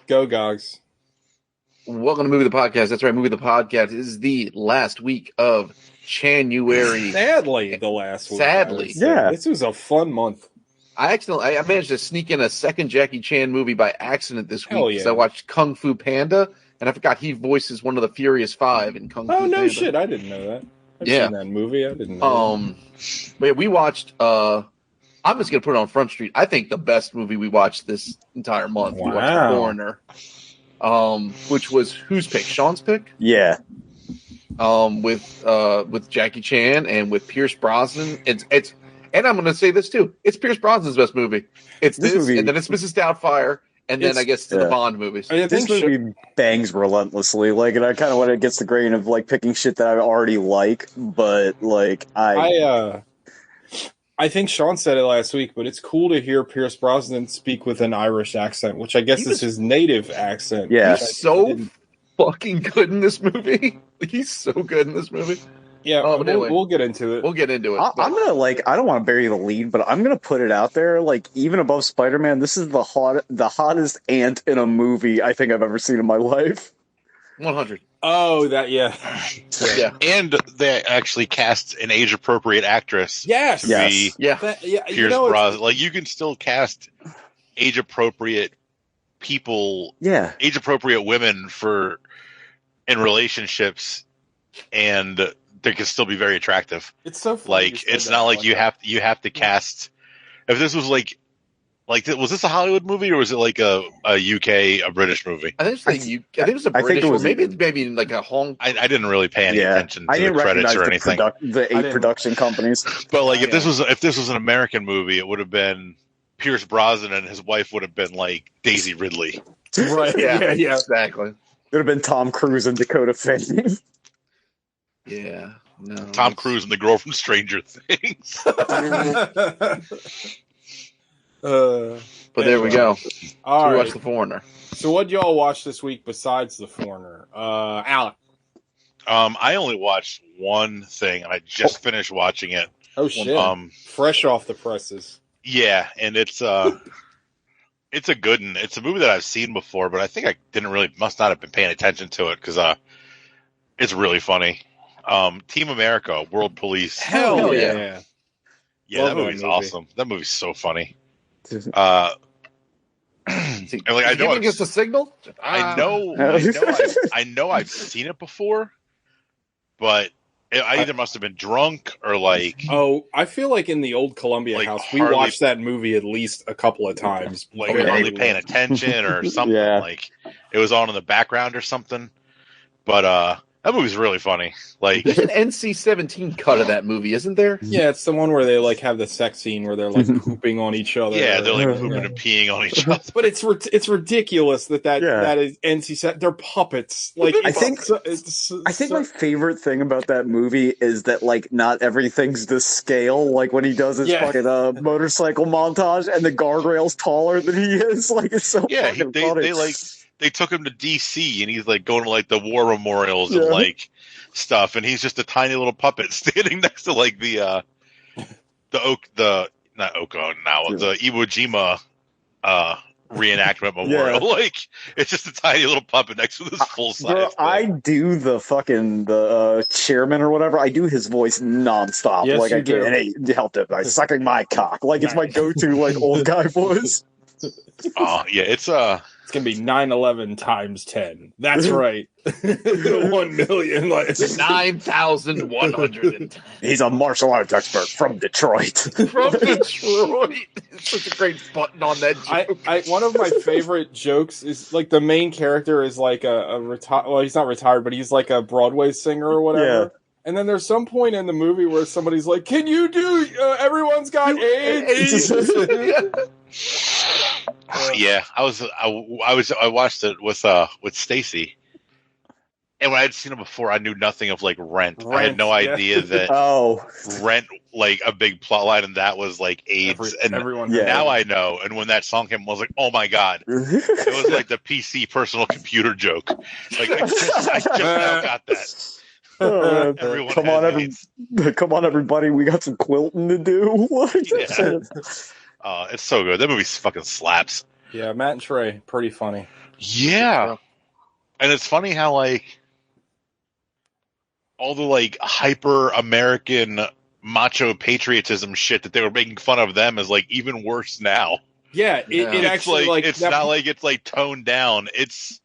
Go Gogs. Welcome to Movie the Podcast. That's right, Movie the Podcast. This is the last week of January. Sadly, the last week. Sadly. Yeah. This was a fun month. I managed to sneak in a second Jackie Chan movie by accident this week Hell because yeah. I watched Kung Fu Panda, and I forgot he voices one of the Furious Five in Kung Fu Panda. Oh, no shit. I didn't know that. I've seen that movie. I didn't know that. But yeah, we watched, I'm just going to put it on Front Street. I think the best movie we watched this entire month. We watched Wow. Foreigner, which was whose pick? Sean's pick? Yeah. With Jackie Chan and with Pierce Brosnan. It's and I'm going to say this too. It's Pierce Brosnan's best movie. It's this movie- and then it's Mrs. Doubtfire, and then I guess the yeah. Bond movies. I This think movie bangs relentlessly. Like, and I kind of went against the grain of like picking shit that I already like, but like I think Sean said it last week, but it's cool to hear Pierce Brosnan speak with an Irish accent, which I guess is his native accent. Yeah. He's so fucking good in this movie. He's so good in this movie. Yeah, but anyway. we'll get into it. We'll get into it. I'm gonna I don't want to bury the lead, but I'm gonna put it out there. Like, even above Spider-Man, this is the hottest ant in a movie I think I've ever seen in my life. 100. Oh, that, yeah. Yeah. And they actually cast an age-appropriate actress Yes. to be Yeah. Pierce Brosnan. Like, you can still cast age-appropriate people, Yeah. age-appropriate women in relationships, and they can still be very attractive. It's so funny. Like, it's not like you have to cast. If this was like was this a Hollywood movie or was it like a UK, a British movie? I think it was a British one. Maybe like a Hong. I didn't really pay any attention to the credits or anything. The 8 production companies. But like, if this was an American movie, it would have been Pierce Brosnan and his wife would have been like Daisy Ridley. Right. Yeah. Exactly. It would have been Tom Cruise and Dakota Fanning. Yeah. No. Tom Cruise and the girl from Stranger Things. But there we go. All we right. watched The Foreigner. So what y'all watch this week besides The Foreigner? Alec. I only watched one thing, and I just finished watching it. Oh shit! Fresh off the presses. Yeah, and it's a good one. It's a movie that I've seen before, but I think I must not have been paying attention to it because it's really funny. Team America, World Police. Hell yeah! Yeah, that movie's awesome. That movie's so funny. I know giving us a signal. I know I've seen it before, but I either must have been drunk or like. Oh, I feel like in the old Columbia house, we watched that movie at least a couple of times. Like hardly paying attention or something. Yeah. Like it was on in the background or something. But that movie's really funny. Like, there's an NC-17 cut of that movie, isn't there? Yeah, it's the one where they like have the sex scene where they're like pooping on each other. Yeah, they're like pooping and peeing on each other. But it's ridiculous that is NC-17. They're puppets. Like, I think my favorite thing about that movie is that like not everything's the scale. Like when he does his fucking motorcycle montage and the guardrail's taller than he is. Like it's so fucking funny. They took him to DC and he's like going to like the war memorials and like stuff, and he's just a tiny little puppet standing next to like the Iwo Jima reenactment memorial. Yeah. Like it's just a tiny little puppet next to this full size. Bro, I do the chairman or whatever. I do his voice nonstop. Yes, like you I do. can't. And he helped it by sucking my cock. Like it's my go-to like old guy voice. Oh yeah, it's It's gonna be 9/11 times 10. That's right. 1 million. Like 9,110. He's a martial arts expert from Detroit. From Detroit. It's such a great button on that joke. One of my favorite jokes is like the main character is like a retired. Well, he's not retired, but he's like a Broadway singer or whatever. Yeah. And then there's some point in the movie where somebody's like, "Can you do? Everyone's got AIDS." yeah. I watched it with Stacy, and when I had seen it before, I knew nothing of like Rent. I had no idea that Rent, like a big plot line, and that was like AIDS. Now I know. And when that song came, I was like, "Oh my god!" It was like the PC personal computer joke. Like I just now got that. Come on, everybody! We got some quilting to do. It's so good. That movie fucking slaps. Yeah, Matt and Trey, pretty funny. Yeah. And it's funny how, like, all the, like, hyper-American macho patriotism shit that they were making fun of them is, like, even worse now. Yeah, it actually, like... It's not like it's, like, toned down. It's...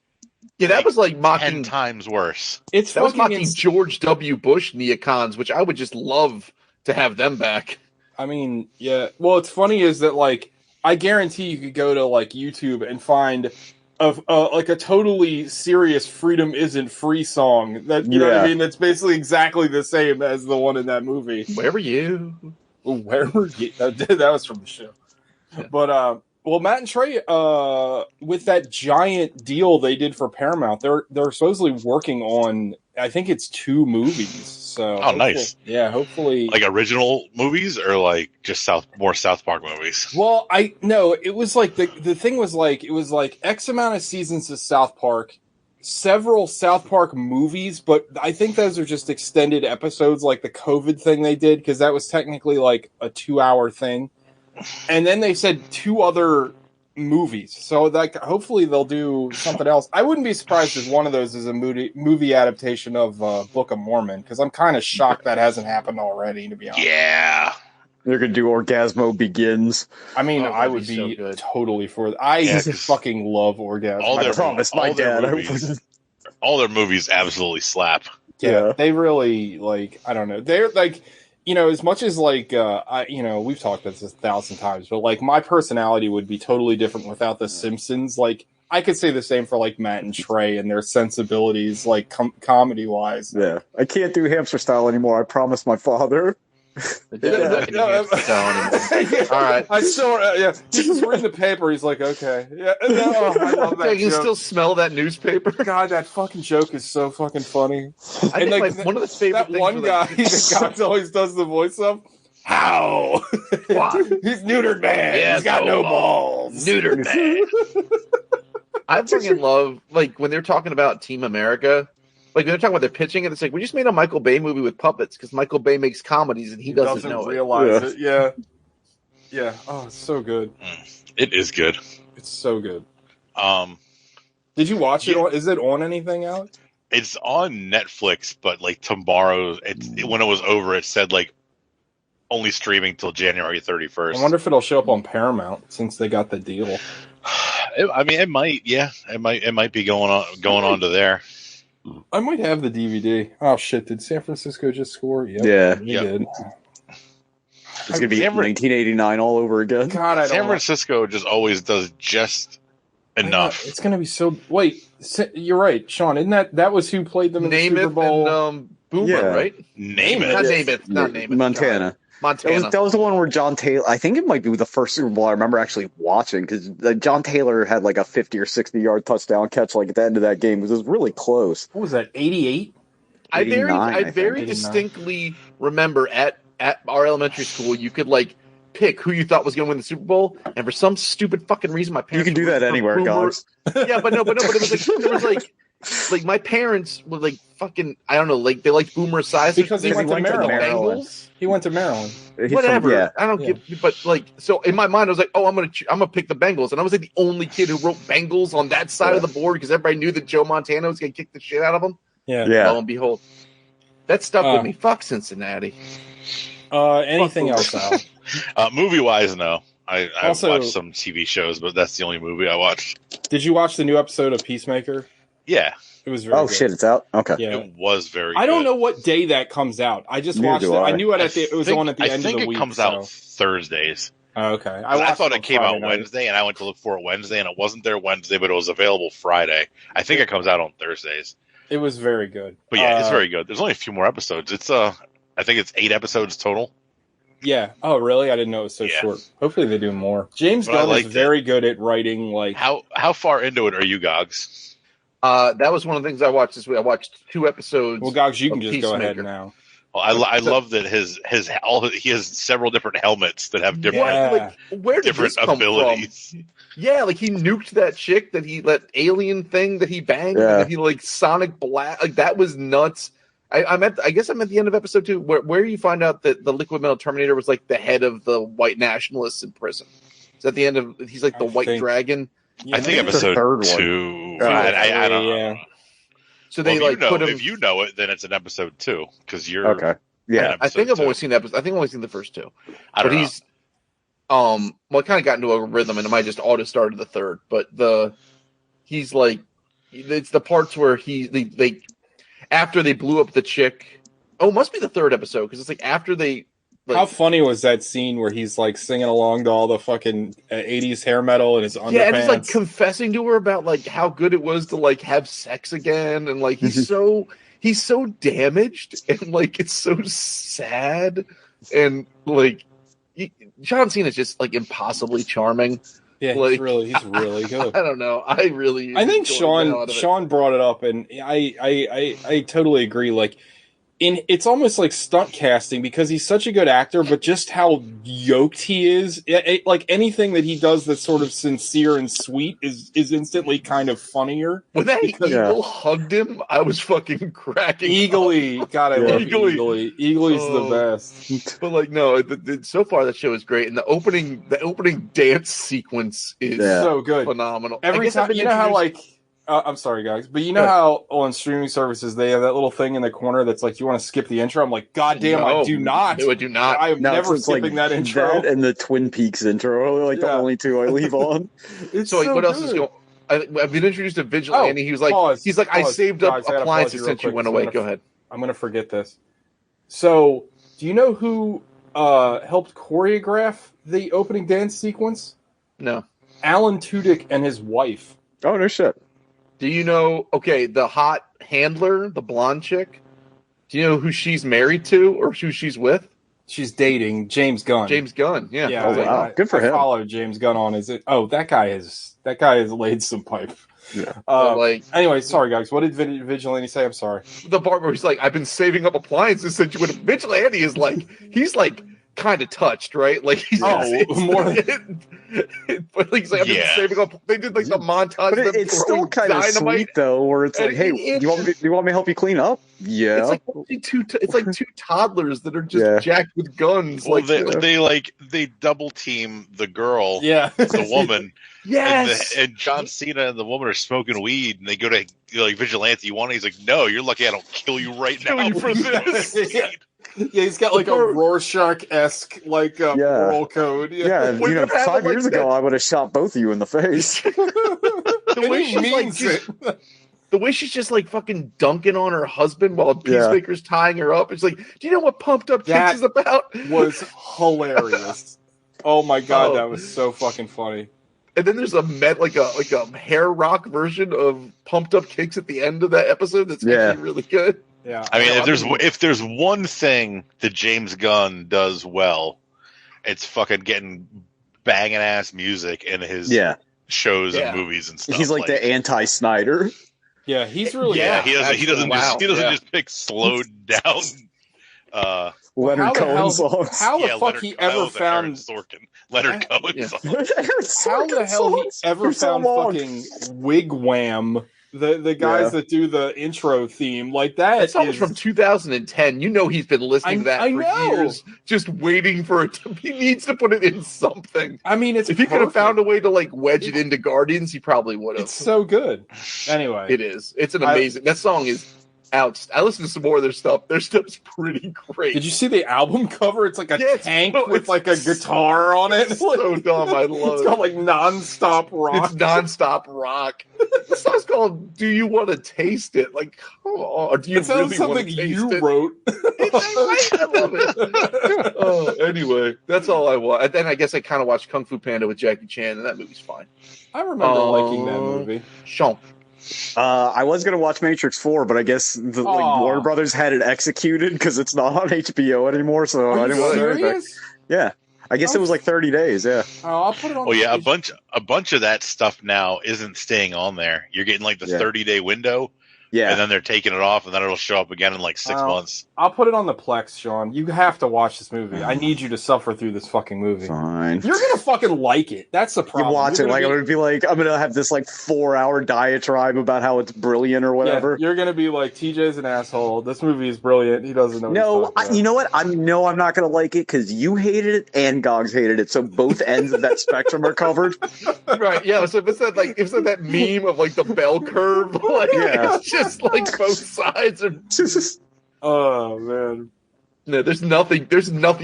Yeah, that was, like, mocking... 10 times worse. That was mocking George W. Bush neocons, which I would just love to have them back. I mean, yeah. Well, what's funny is that, like, I guarantee you could go to, like, YouTube and find... like a totally serious "Freedom Isn't Free" song that you know what I mean. That's basically exactly the same as the one in that movie. Where were you? Where were you? That was from the show. Yeah. But well, Matt and Trey, with that giant deal they did for Paramount, they're supposedly working on. I think it's 2 movies. So nice. Yeah, hopefully, like original movies or like just more South Park movies. Well, it was like the thing was like it was like X amount of seasons of South Park, several South Park movies, but I think those are just extended episodes, like the COVID thing they did, because that was technically like a 2-hour thing, and then they said 2 other movies. So like hopefully they'll do something else. I wouldn't be surprised if one of those is a movie adaptation of Book of Mormon, because I'm kind of shocked that hasn't happened already, to be honest. Yeah. They're gonna do Orgasmo Begins. I mean, I would be so totally for it. I fucking love Orgasmo. I promise my dad. All their movies absolutely slap. Yeah, they really, like, I don't know. They're like, you know, as much as like, we've talked about this 1,000 times, but like my personality would be totally different without The Simpsons. Like, I could say the same for like Matt and Trey and their sensibilities, like comedy wise. Yeah, I can't do hamster style anymore. I promised my father. All right, I still, he's just reading the paper. He's like, okay, yeah. No, I love that. You can still smell that newspaper. God, that fucking joke is so fucking funny. I think like one of the favorite that one guy that always does the voice of. How? He's neutered man. Yeah, he's got no balls. Neutered man. I fucking love, like, when they're talking about Team America. Like, when they're talking about their pitching, and it's like, we just made a Michael Bay movie with puppets because Michael Bay makes comedies and he doesn't know realize it. Yeah. Yeah. Oh, it's so good. It is good. It's so good. Did you watch it? Is it on anything, Alex? It's on Netflix, but like tomorrow, when it was over, it said like only streaming till January 31st. I wonder if it'll show up on Paramount since they got the deal. I mean, it might. Yeah, it might be going on to there. I might have the DVD. Oh shit! Did San Francisco just score? Yep, yeah, they did. It's gonna be 1989 all over again. God, San Francisco just always does just enough. It's gonna be so. Wait, you're right, Sean. Isn't that was who played them in the Super Bowl? And, Boomer, right? Namath. Not Namath. Montana. Montana. That was the one where John Taylor, I think it might be the first Super Bowl I remember actually watching, because John Taylor had like a 50 or 60 yard touchdown catch like at the end of that game. It was really close. What was that, 88? I very distinctly remember at our elementary school, you could like pick who you thought was going to win the Super Bowl, and for some stupid fucking reason, my parents. You can do that anywhere, guys. Yeah, but it was like my parents were like fucking, I don't know, like they liked Boomer Esiason because he went to Maryland. He went to Maryland. Whatever. I don't give, but like, so in my mind, I was like, oh, I'm gonna pick the Bengals, and I was like the only kid who wrote Bengals on that side of the board because everybody knew that Joe Montana was gonna kick the shit out of him. Yeah. Lo and behold, that stuck with me. Fuck Cincinnati. Anything else, Al? Movie wise, no. I also watched some TV shows, but that's the only movie I watched. Did you watch the new episode of Peacemaker? Yeah. It was very good. Shit, it's out? Okay. Yeah. It was very good. I don't know what day that comes out. I just watched it. I knew it it was on at the end of the week. I think it comes out Thursdays. Oh, okay. I thought it came out Wednesday, and I went to look for it Wednesday, and it wasn't there Wednesday, but it was available Friday. I think it comes out on Thursdays. It was very good. But yeah, it's very good. There's only a few more episodes. It's I think it's 8 episodes total. Yeah. Oh, really? I didn't know it was so short. Hopefully they do more. James Gunn is very good at writing. Like, how far into it are you, Gogs? That was one of the things I watched this week. I watched 2 episodes. Well, Gogs, you can just go ahead now. Well, I love that he has several different helmets that have different where did this come abilities. From? Yeah, like he nuked that chick that alien thing that he banged, and that he like sonic blast. Like that was nuts. I guess I'm at the end of episode 2 where you find out that the Liquid Metal Terminator was like the head of the white nationalists in prison. Is that the end of? He's like the white dragon. I think episode 2. I don't know. So they put him. If you know it, then it's an episode 2 because you're okay. Yeah, I think I've only seen I think I've only seen the first 2. I don't know. He's I kind of got into a rhythm, and it might just auto started the third. But he's like, it's the parts where they after they blew up the chick. Oh, it must be the third episode because it's like after they. How funny was that scene where he's like singing along to all the fucking 80s hair metal in his underpants? Yeah, and he's like confessing to her about like how good it was to like have sex again, and like he's so damaged, and like it's so sad, and like John Cena's just like impossibly charming. Yeah, like, he's really good. I don't know. I think Sean brought it up, and I totally agree. Like. It's almost like stunt casting because he's such a good actor, but just how yoked he is, like anything that he does that's sort of sincere and sweet is instantly kind of funnier. When that eagle hugged him, I was fucking cracking Eagly, up. God, I love Eagly. Eagly's the best. But like, no, so far that show is great, and the opening dance sequence is so good, phenomenal. Every time, you know how like. I'm sorry, guys, but you know how on streaming services they have that little thing in the corner that's like, you want to skip the intro? I'm like, God damn, I do not. I do not. I am never skipping that intro. That and the Twin Peaks intro are like the only two I leave on. So like, what else is going? I've been introduced to Vigilante. He was like, I saved up appliances since you went away. Go ahead. I'm gonna forget this. So, do you know who helped choreograph the opening dance sequence? No. Alan Tudyk and his wife. Oh no shit. Do you know, the hot handler, the blonde chick, do you know who she's married to or who she's with? She's dating James Gunn. James Gunn, yeah. Yeah, wow. Good for him. I follow James Gunn on that guy has laid some pipe. Yeah. Anyway, sorry guys. What did Vigilante say? I'm sorry. The part where he's like, I've been saving up appliances since you went. Vigilante is like, he's like kind of touched, right? Like he's more. But like, I've been saving up. They did like the montage. But it's still kind of sweet though, where it's like, hey, do you want me to help you clean up? Yeah. It's like two toddlers that are just jacked with guns. Well, they double team the girl, the woman. Yes. And John Cena and the woman are smoking weed, and they go to Vigilante. You want it? He's like, no, you're lucky I don't kill you right now. Kill you for this. Yeah, he's got like a Rorschach-esque moral code. Yeah, 5 years ago I would have shot both of you in the face. The way the way she's just like fucking dunking on her husband while Peacemaker's tying her up. It's like, do you know what Pumped Up Kicks is about? Was hilarious. Oh my god, that was so fucking funny. And then there's a hair rock version of Pumped Up Kicks at the end of that episode that's actually really good. Yeah, I mean, if there's one thing that James Gunn does well, it's fucking getting banging ass music in his shows and movies and stuff. He's like the anti-Snyder. Yeah, he's really he doesn't just pick slowed down Leonard Cohen songs. How the fuck he ever found Leonard Cohen songs? How the hell he ever found fucking Wigwam? The guys that do the intro theme like that. That song was from 2010. You know he's been listening to that for years, just waiting for it. He needs to put it in something. I mean, if he could have found a way to like wedge it into Guardians, he probably would have. It's so good. Anyway, it is. It's an amazing. That song is out. I listened to some more of their stuff. Their stuff's pretty great. Did you see the album cover? It's like a tank with like a guitar on it. It's so dumb. I love it. It's called like Nonstop Rock. It's Nonstop Rock. The song's called "Do You Want to Taste It?" Like, come on. Do you really want to taste it? Wrote. I love it. Anyway, that's all I want. And then I guess I kind of watched Kung Fu Panda with Jackie Chan, and that movie's fine. I remember liking that movie. Sean. I was going to watch Matrix 4, but I guess Warner Brothers had it executed because it's not on HBO anymore, so I didn't want to do anything. Yeah. I guess it was like 30 days, yeah. Oh, I'll put it on. Oh, yeah, a bunch of that stuff now isn't staying on there. You're getting like the 30-day window Yeah. And then they're taking it off, and then it'll show up again in like 6 months. I'll put it on the Plex, Sean. You have to watch this movie. I need you to suffer through this fucking movie. Fine. You're gonna fucking like it. That's the problem. You watch it, like, I'm gonna be like, I'm gonna have this like 4-hour diatribe about how it's brilliant or whatever. Yeah, you're gonna be like, TJ's an asshole. This movie is brilliant. He doesn't know. No, you know what? I'm not gonna like it because you hated it and Gogs hated it. So both ends of that spectrum are covered. Right? Yeah. So if it's that meme of like the bell curve, like it's just like both sides are. Oh man. No, there's nothing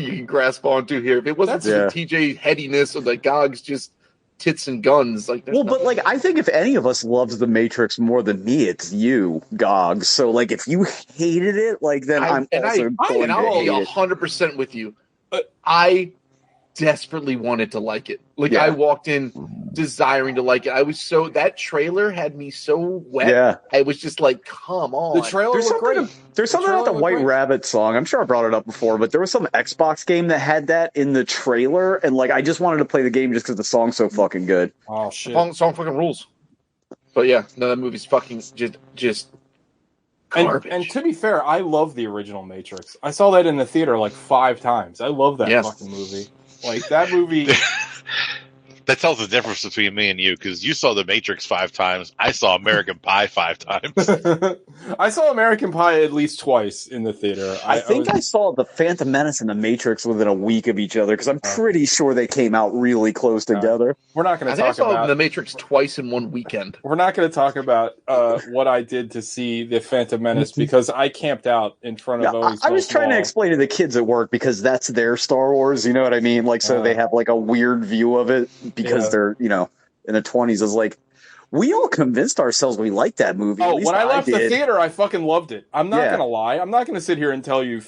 you can grasp onto here. If it wasn't for TJ headiness or the Gogs just tits and guns, like but like I think if any of us loves the Matrix more than me, it's you, Gogs. So like if you hated it, like then I'm also going to I'll hate be 100% with you. I desperately wanted to like it. Like I walked in desiring to like it. I was that trailer had me so wet. Yeah. I was just like, come on. The trailer was great. There's something about the White Rabbit song. I'm sure I brought it up before, but there was some Xbox game that had that in the trailer, and like I just wanted to play the game just because the song's so fucking good. Oh shit. The song fucking rules. But yeah, no, that movie's fucking just garbage. And to be fair, I love the original Matrix. I saw that in the theater like 5 times. I love that fucking movie. Like that movie. That tells the difference between me and you, because you saw The Matrix 5 times. I saw American Pie 5 times. I saw American Pie at least twice in the theater. I think I saw The Phantom Menace and The Matrix within a week of each other, because I'm pretty sure they came out really close together. We're not going to talk about The Matrix twice in one weekend. We're not going to talk about what I did to see The Phantom Menace, because I camped out in front of Owen's. I was trying to explain to the kids at work, because that's their Star Wars, you know what I mean? Like, so they have like a weird view of it because they're, in their 20s. I was like, we all convinced ourselves we liked that movie. Oh, when I left the theater, I fucking loved it. I'm not going to lie. I'm not going to sit here and tell you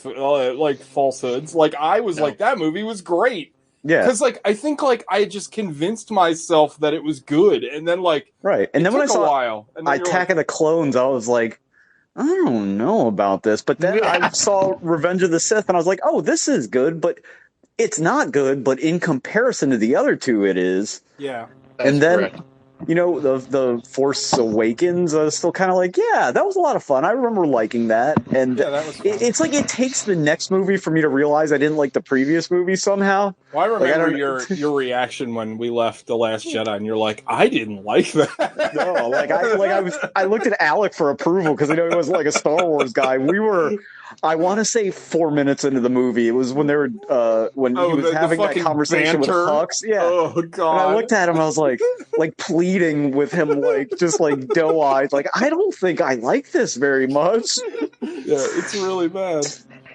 like falsehoods. Like I was like, that movie was great. Yeah. Because like, I think like I just convinced myself that it was good. And then like, right. And then when I saw Attack of the Clones, I was like, I don't know about this. But then I saw Revenge of the Sith and I was like, oh, this is good, but it's not good, but in comparison to the other two, it is. Yeah. And then, the Force Awakens, I was still kind of like, yeah, that was a lot of fun. I remember liking that. And that was fun. It's like it takes the next movie for me to realize I didn't like the previous movie somehow. Well, I remember your reaction when we left The Last Jedi, and you're like, I didn't like that. No, I looked at Alec for approval because I know he was like a Star Wars guy. We were, I want to say 4 minutes into the movie. It was when they were when he was having that conversation banter. With Hux. Yeah. Oh god. And I looked at him and I was like pleading with him, like just like doe eyed, like I don't think I like this very much. Yeah, it's really bad.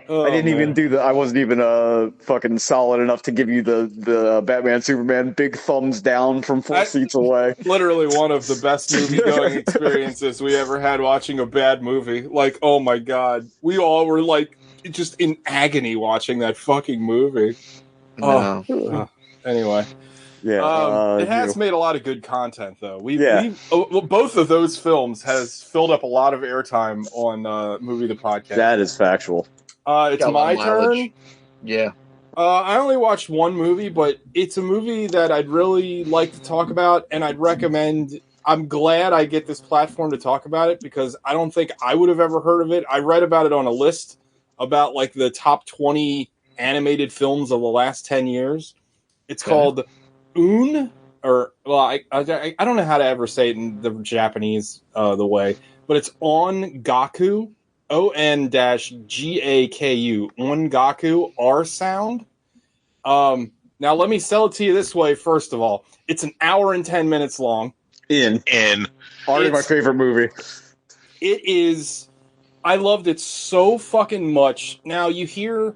Oh, I didn't even do I wasn't even fucking solid enough to give you the Batman Superman big thumbs down from 4 seats away. Literally one of the best movie going experiences we ever had watching a bad movie. Like, oh my god. We all were like just in agony watching that fucking movie. No. Anyway. Yeah. It has made a lot of good content though. Both of those films has filled up a lot of airtime on Movie the Podcast. That is factual. It's my turn. Yeah. I only watched one movie, but it's a movie that I'd really like to talk about, and I'd recommend. I'm glad I get this platform to talk about it because I don't think I would have ever heard of it. I read about it on a list about like the top 20 animated films of the last 10 years. It's called Un, or well, I don't know how to ever say it in the Japanese the way, but it's Ongaku. ON-GAKU, Ongaku, R sound. Now let me sell it to you this way. First of all, it's an hour and 10 minutes long. Already my favorite movie. It is. I loved it so fucking much. Now you hear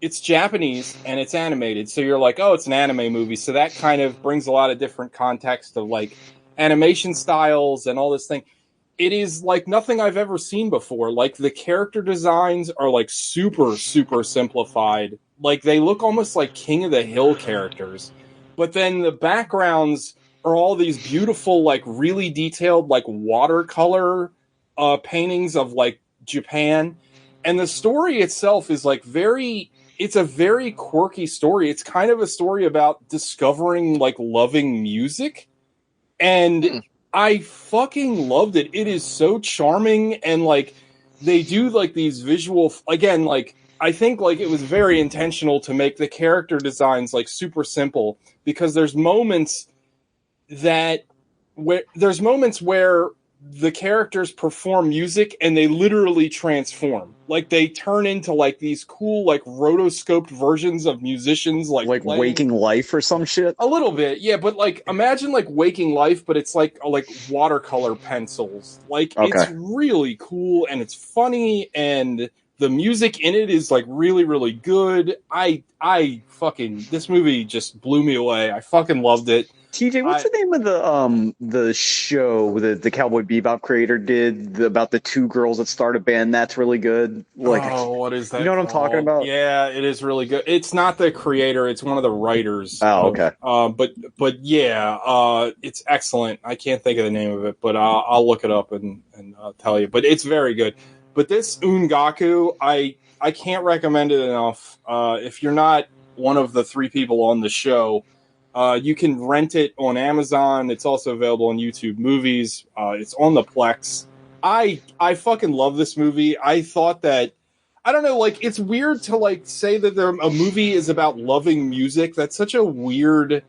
it's Japanese and it's animated, so you're like, oh, it's an anime movie. So that kind of brings a lot of different context of like animation styles and all this thing. It is like nothing I've ever seen before. Like the character designs are like super, super simplified. Like they look almost like King of the Hill characters. But then the backgrounds are all these beautiful, like really detailed, like watercolor paintings of like Japan. And the story itself is like it's a very quirky story. It's kind of a story about discovering like loving music. And I fucking loved it. It is so charming, and like they do like these visual again, like I think like it was very intentional to make the character designs like super simple, because there's moments where the characters perform music and they literally transform. Like they turn into like these cool like rotoscoped versions of musicians like Waking Life or some shit. A little bit, yeah, but like imagine like Waking Life, but it's like watercolor pencils. Like It's really cool and it's funny, and the music in it is like really, really good. I fucking, this movie just blew me away. I fucking loved it. TJ, what's the name of the show that the Cowboy Bebop creator did about the two girls that start a band? That's really good. Like, what is that? You know what I'm talking about? Yeah, it is really good. It's not the creator; it's one of the writers. Oh, okay. But yeah, it's excellent. I can't think of the name of it, but I'll look it up and tell you. But it's very good. But this Ungaku, I can't recommend it enough. If you're not one of the three people on the show. You can rent it on Amazon. It's also available on YouTube Movies. It's on the Plex. I fucking love this movie. I thought that, I don't know, like, it's weird to, like, say that a movie is about loving music. That's such a weird,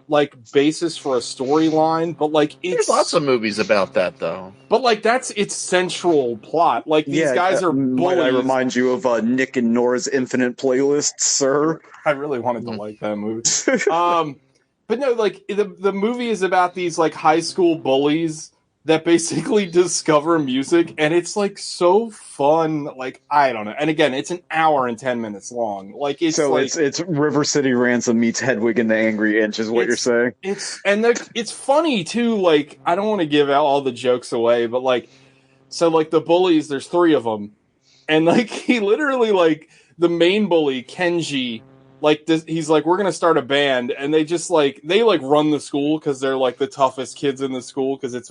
like, basis for a storyline. But, like, there's lots of movies about that, though. But, like, that's its central plot. Like, these guys are bullies. Might I remind you of Nick and Nora's Infinite Playlist, sir? I really wanted to like that movie. But no, like, the movie is about these, like, high school bullies that basically discover music, and it's, like, so fun. Like, I don't know. And again, it's an hour and 10 minutes long. Like, it's so like, it's River City Ransom meets Hedwig and the Angry Inch, is what you're saying? It's funny, too. Like, I don't want to give out all the jokes away, but, like, so, like, the bullies, there's three of them. And, like, he literally, like, the main bully, Kenji, like this, he's like, we're gonna start a band, and they just like run the school because they're like the toughest kids in the school, because that's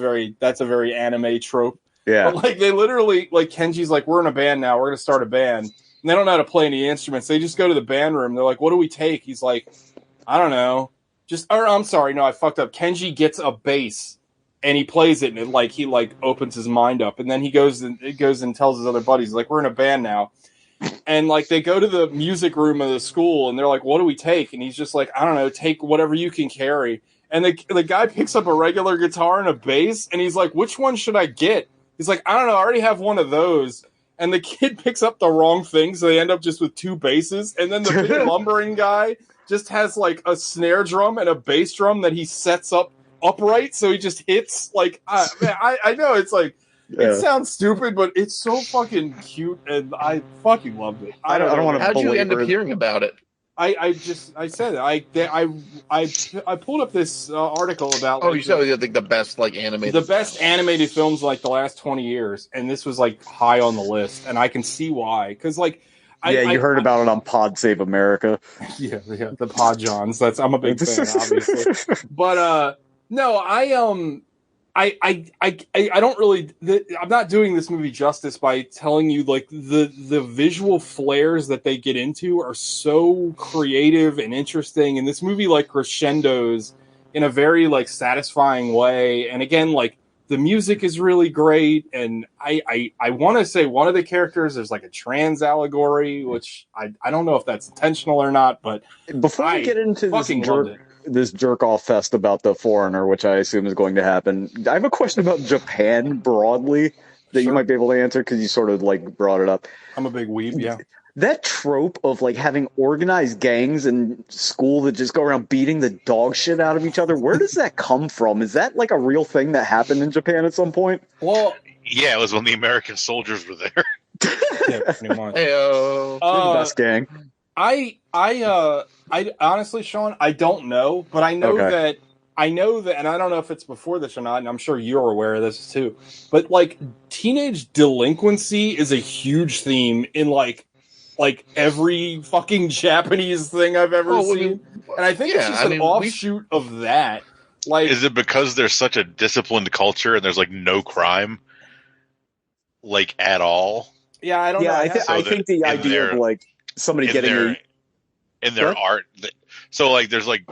a very anime trope. Yeah. But like they literally, like, Kenji's like, we're in a band now, we're gonna start a band, and they don't know how to play any instruments. They just go to the band room. They're like, what do we take? He's like, I don't know. I'm sorry, no, I fucked up. Kenji gets a bass and he plays it, and he opens his mind up, and then he goes and tells his other buddies, like, we're in a band now. And, like, they go to the music room of the school, and they're like, what do we take? And he's just like, I don't know, take whatever you can carry. And the guy picks up a regular guitar and a bass, and he's like, which one should I get? He's like, I don't know, I already have one of those. And the kid picks up the wrong thing, so they end up just with two basses. And then the big lumbering guy just has, like, a snare drum and a bass drum that he sets up upright, so he just hits, like, I know, it's like, yeah. It sounds stupid, but it's so fucking cute, and I fucking loved it. I don't want to. How'd you end up hearing about it? I said it. I pulled up this article about. You said the best animated. The best animated films like the last 20 years, and this was like high on the list, and I can see why. Because you heard about it on Pod Save America. Yeah, the Pod Johns. I'm a big fan, obviously. But no, I don't really. I'm not doing this movie justice by telling you like the visual flares that they get into are so creative and interesting, and this movie like crescendos in a very like satisfying way. And again, like the music is really great, and I want to say one of the characters there's like a trans allegory, which I don't know if that's intentional or not. But before we get into this jerk off fest about The Foreigner, which I assume is going to happen, I have a question about Japan broadly that you might be able to answer, because you sort of like brought it up. I'm a big weeb, yeah. That trope of like having organized gangs in school that just go around beating the dog shit out of each other, where does that come from? Is that like a real thing that happened in Japan at some point? Well, yeah, it was when the American soldiers were there. Yeah, pretty much. Hey-o. The best gang. I honestly, Sean, I don't know, but I know that, and I don't know if it's before this or not, and I'm sure you're aware of this too, but like teenage delinquency is a huge theme in like every fucking Japanese thing I've ever seen. And I think it's just an offshoot of that. Like, is it because there's such a disciplined culture and there's like no crime like at all? Yeah, I don't know. I think the idea of like somebody getting in their art. So like there's like,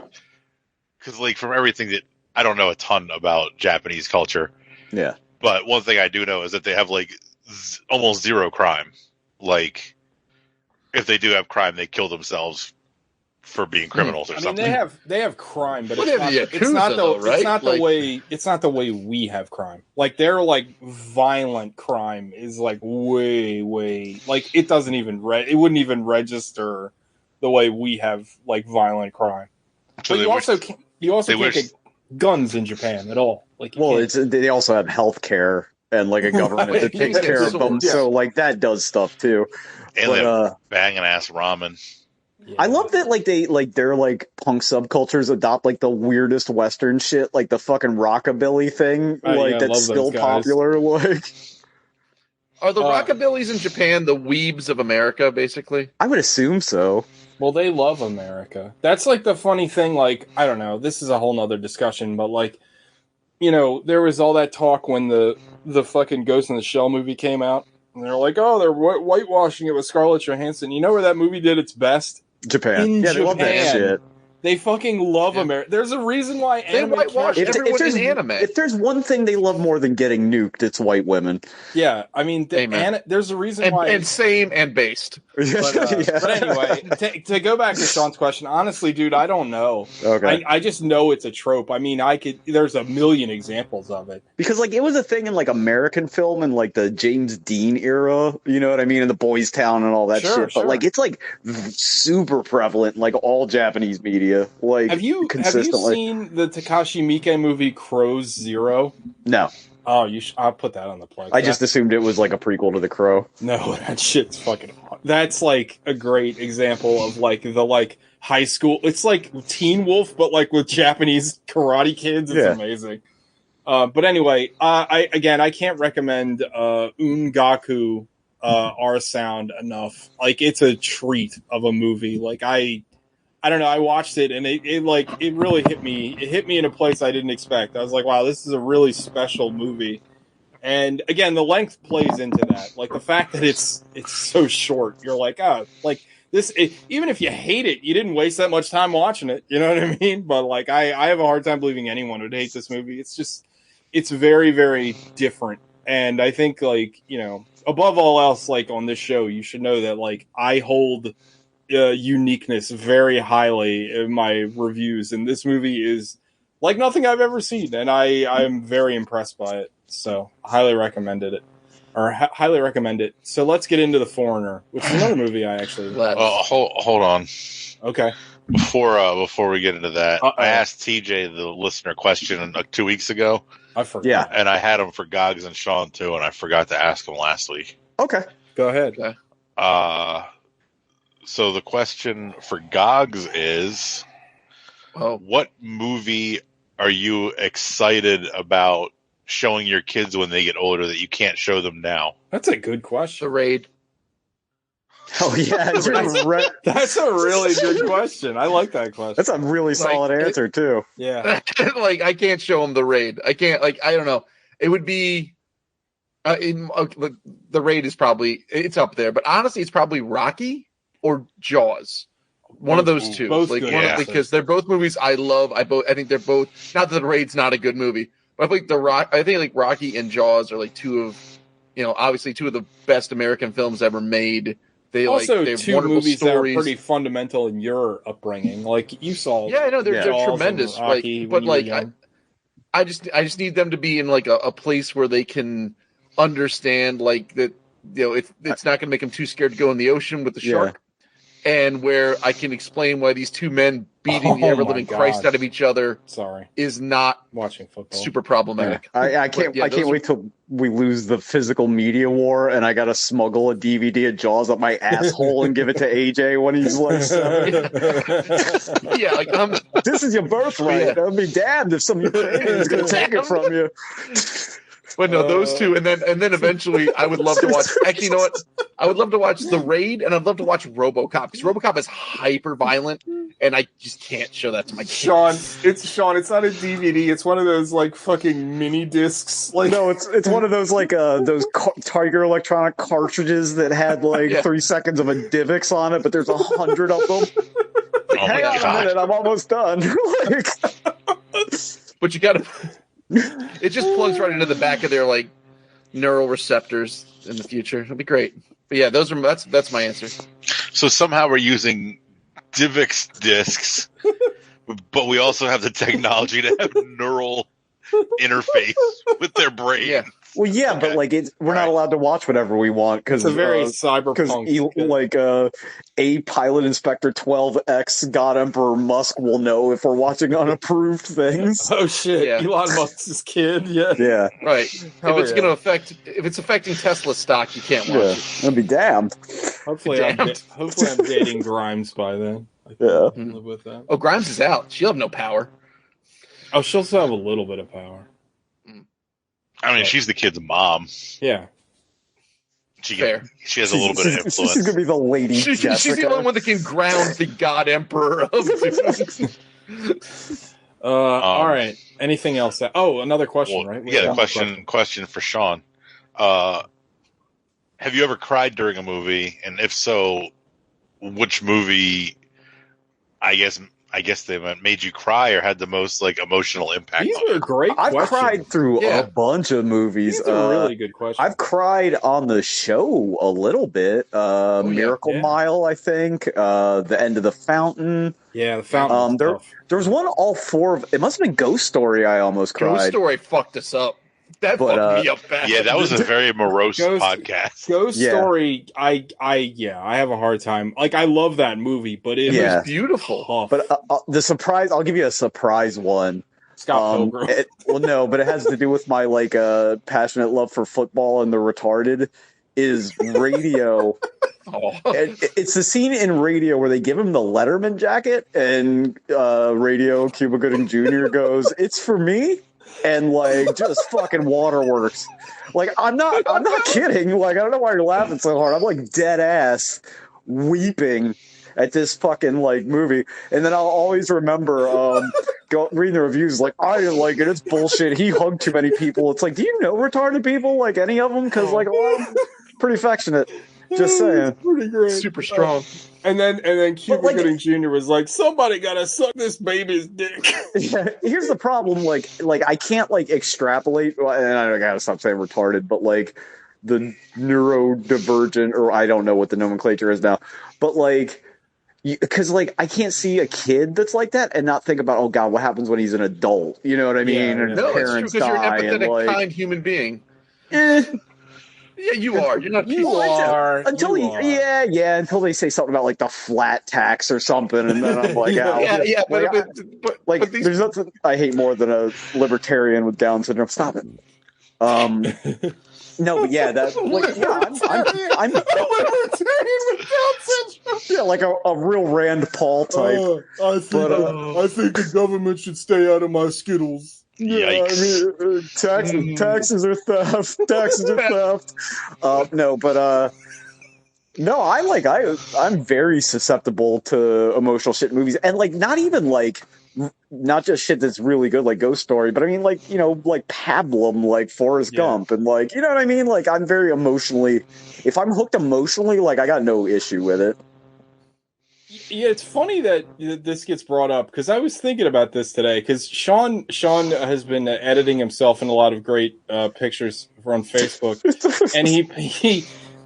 because like from everything that I don't know a ton about Japanese culture. Yeah. But one thing I do know is that they have like almost zero crime. Like, if they do have crime, they kill themselves for being criminals or something. I mean, they have crime, but it's not the way we have crime. Like, their like violent crime is like way like it doesn't even it wouldn't even register the way we have like violent crime. So but you also can't get guns in Japan at all. Like, they also have health care and like a government that takes care of them. Yeah. So like that does stuff too. And they have banging ass ramen. Yeah. I love that like their like punk subcultures adopt like the weirdest Western shit, like the fucking rockabilly thing, that's still popular. Like, are the rockabillys in Japan the weebs of America, basically? I would assume so. Well, they love America. That's like the funny thing. Like, I don't know. This is a whole nother discussion, but like, you know, there was all that talk when the fucking Ghost in the Shell movie came out, and they're like, oh, they're whitewashing it with Scarlett Johansson. You know where that movie did its best? Japan. They love that shit. They fucking love America. There's a reason why anime whitewash everyone in anime. If there's one thing they love more than getting nuked, it's white women. Yeah, I mean, there's a reason why. And same and based. But anyway, to go back to Sean's question, honestly, dude, I don't know. Okay. I just know it's a trope. I mean, there's a million examples of it. Because, like, it was a thing in, like, American film in, like, the James Dean era, you know what I mean? And the Boys Town and all that shit. But, like, it's, like, super prevalent in, like, all Japanese media. Like, have you seen the Takashi Miike movie Crows Zero? No. Oh, I'll put that on the plug. I just assumed it was like a prequel to The Crow. No, that shit's fucking. That's like a great example of like the like high school. It's like Teen Wolf, but like with Japanese karate kids. It's amazing. But anyway, I can't recommend Ungaku R Sound enough. Like, it's a treat of a movie. Like, I don't know. I watched it and it really hit me. It hit me in a place I didn't expect. I was like, wow, this is a really special movie. And again, the length plays into that. Like, the fact that it's so short, you're like, even if you hate it, you didn't waste that much time watching it. You know what I mean? But like, I have a hard time believing anyone would hate this movie. It's very, very different. And I think, like, you know, above all else, like on this show, you should know that like I hold uniqueness very highly in my reviews, and this movie is like nothing I've ever seen, and I'm very impressed by it. So highly recommend it. So let's get into The Foreigner, which is another movie I actually hold on. Okay. Before we get into that, I asked TJ the listener question 2 weeks ago. I forgot. Yeah. And I had him for Gogs and Sean too, and I forgot to ask him last week. Okay. Go ahead. Okay. So the question for Gogs is, what movie are you excited about showing your kids when they get older that you can't show them now? That's a good question. The Raid. Oh, yeah. That's a really good question. I like that question. That's a really solid answer, too. Yeah. Like, I can't show them The Raid. I can't, like, I don't know. It would be... The Raid is probably... It's up there. But honestly, it's probably Rocky or Jaws. One of those two. Both like, good, because they're both movies I love. I think they're both... Not that The Raid's not a good movie. But I think like Rocky and Jaws are like two of the best American films ever made. They also they have two movies stories. That are pretty fundamental in your upbringing. Like you saw. Yeah, I know they're tremendous. Rocky, but like I just need them to be in like a place where they can understand like that. You know, it's not going to make them too scared to go in the ocean with the shark. And where I can explain why these two men beating the ever-living Christ out of each other is not watching football super problematic. Yeah. I can't wait till we lose the physical media war and I got to smuggle a DVD of Jaws up my asshole and give it to AJ when he's like 7. Yeah, like this is your birthright. Yeah. I'll be damned if some Ukrainian's going to take it from you. But no, those two, and then eventually, I would love to watch. Actually, you know what? I would love to watch The Raid, and I'd love to watch RoboCop because RoboCop is hyper violent, and I just can't show that to my kids. Sean, it's not a DVD. It's one of those like fucking mini discs. Like no, it's one of those like those Tiger Electronic cartridges that had like 3 seconds of a DivX on it, but there's 100 of them. Hang on a minute, I'm almost done. But you gotta. It just plugs right into the back of their like neural receptors in the future. It'll be great. But yeah, that's my answer. So somehow we're using DivX discs, but we also have the technology to have neural interface with their brain. Yeah. Well, yeah, okay. But like we're not allowed to watch whatever we want because it's a very cyberpunk. A Pilot Inspector 12X God Emperor Musk will know if we're watching unapproved things. Oh shit! Yeah. Elon Musk's kid. Yeah. Yeah. Right. If it's affecting Tesla stock, you can't watch it. I'll be damned. Hopefully, I'm dating Grimes by then. I can live with that. Oh, Grimes is out. She'll have no power. Oh, she'll still have a little bit of power. I mean, she's the kid's mom. Yeah. She has a little bit of influence. She's going to be the lady she's the only one that can ground the God Emperor of all right. Anything else? Another question, right? Yeah, question for Sean. Have you ever cried during a movie? And if so, which movie, I guess they made you cry or had the most like emotional impact. These are great questions. I've cried through a bunch of movies. These are really good questions. I've cried on the show a little bit. Miracle Mile, I think. The End of the Fountain. Yeah, the Fountain. There was one all four of. It must have been Ghost Story. I almost cried. Ghost Story fucked us up. That fucked me up bad. Yeah, that was a very morose podcast. Ghost Story, I have a hard time. Like, I love that movie, but it was beautiful. Tough. But the surprise, I'll give you a surprise one. Scott Pilgrim. No, but it has to do with my like passionate love for football and the retarded. Is Radio. It's the scene in Radio where they give him the Letterman jacket, and Radio Cuba Gooding Jr. goes, "It's for me." And like just fucking waterworks. Like I'm not kidding. Like I don't know why you're laughing so hard. I'm like dead ass weeping at this fucking like movie. And then I'll always remember reading the reviews like I didn't like it. It's bullshit. He hugged too many people. It's like, do you know retarded people? Like any of them? Because like a lot of them pretty affectionate. Just saying. Pretty great. Super strong. And then Cuba Gooding Jr. was like, somebody gotta suck this baby's dick. Here's the problem, like I can't like extrapolate, and I gotta stop saying retarded, but like the neurodivergent, or I don't know what the nomenclature is now, but like because like I can't see a kid that's like that and not think about, oh god, what happens when he's an adult? You know what I mean? And no, it's true, because you're an empathetic, kind human being. Yeah, you are. You're not. You are. Until until they say something about like the flat tax or something, and then I'm like, but there's nothing I hate more than a libertarian with Down syndrome. Stop it. No, but yeah, that like I'm libertarian with Down syndrome. Yeah, like a real Rand Paul type. I think the government should stay out of my Skittles. Yeah, I mean, taxes are theft. Taxes are theft. I'm very susceptible to emotional shit in movies, and like not just shit that's really good, like Ghost Story, but I mean like like Pablum, like Forrest Gump, and like you know what I mean. Like I'm very emotionally. If I'm hooked emotionally, like I got no issue with it. Yeah, it's funny that this gets brought up because I was thinking about this today because Sean has been editing himself in a lot of great pictures on Facebook, and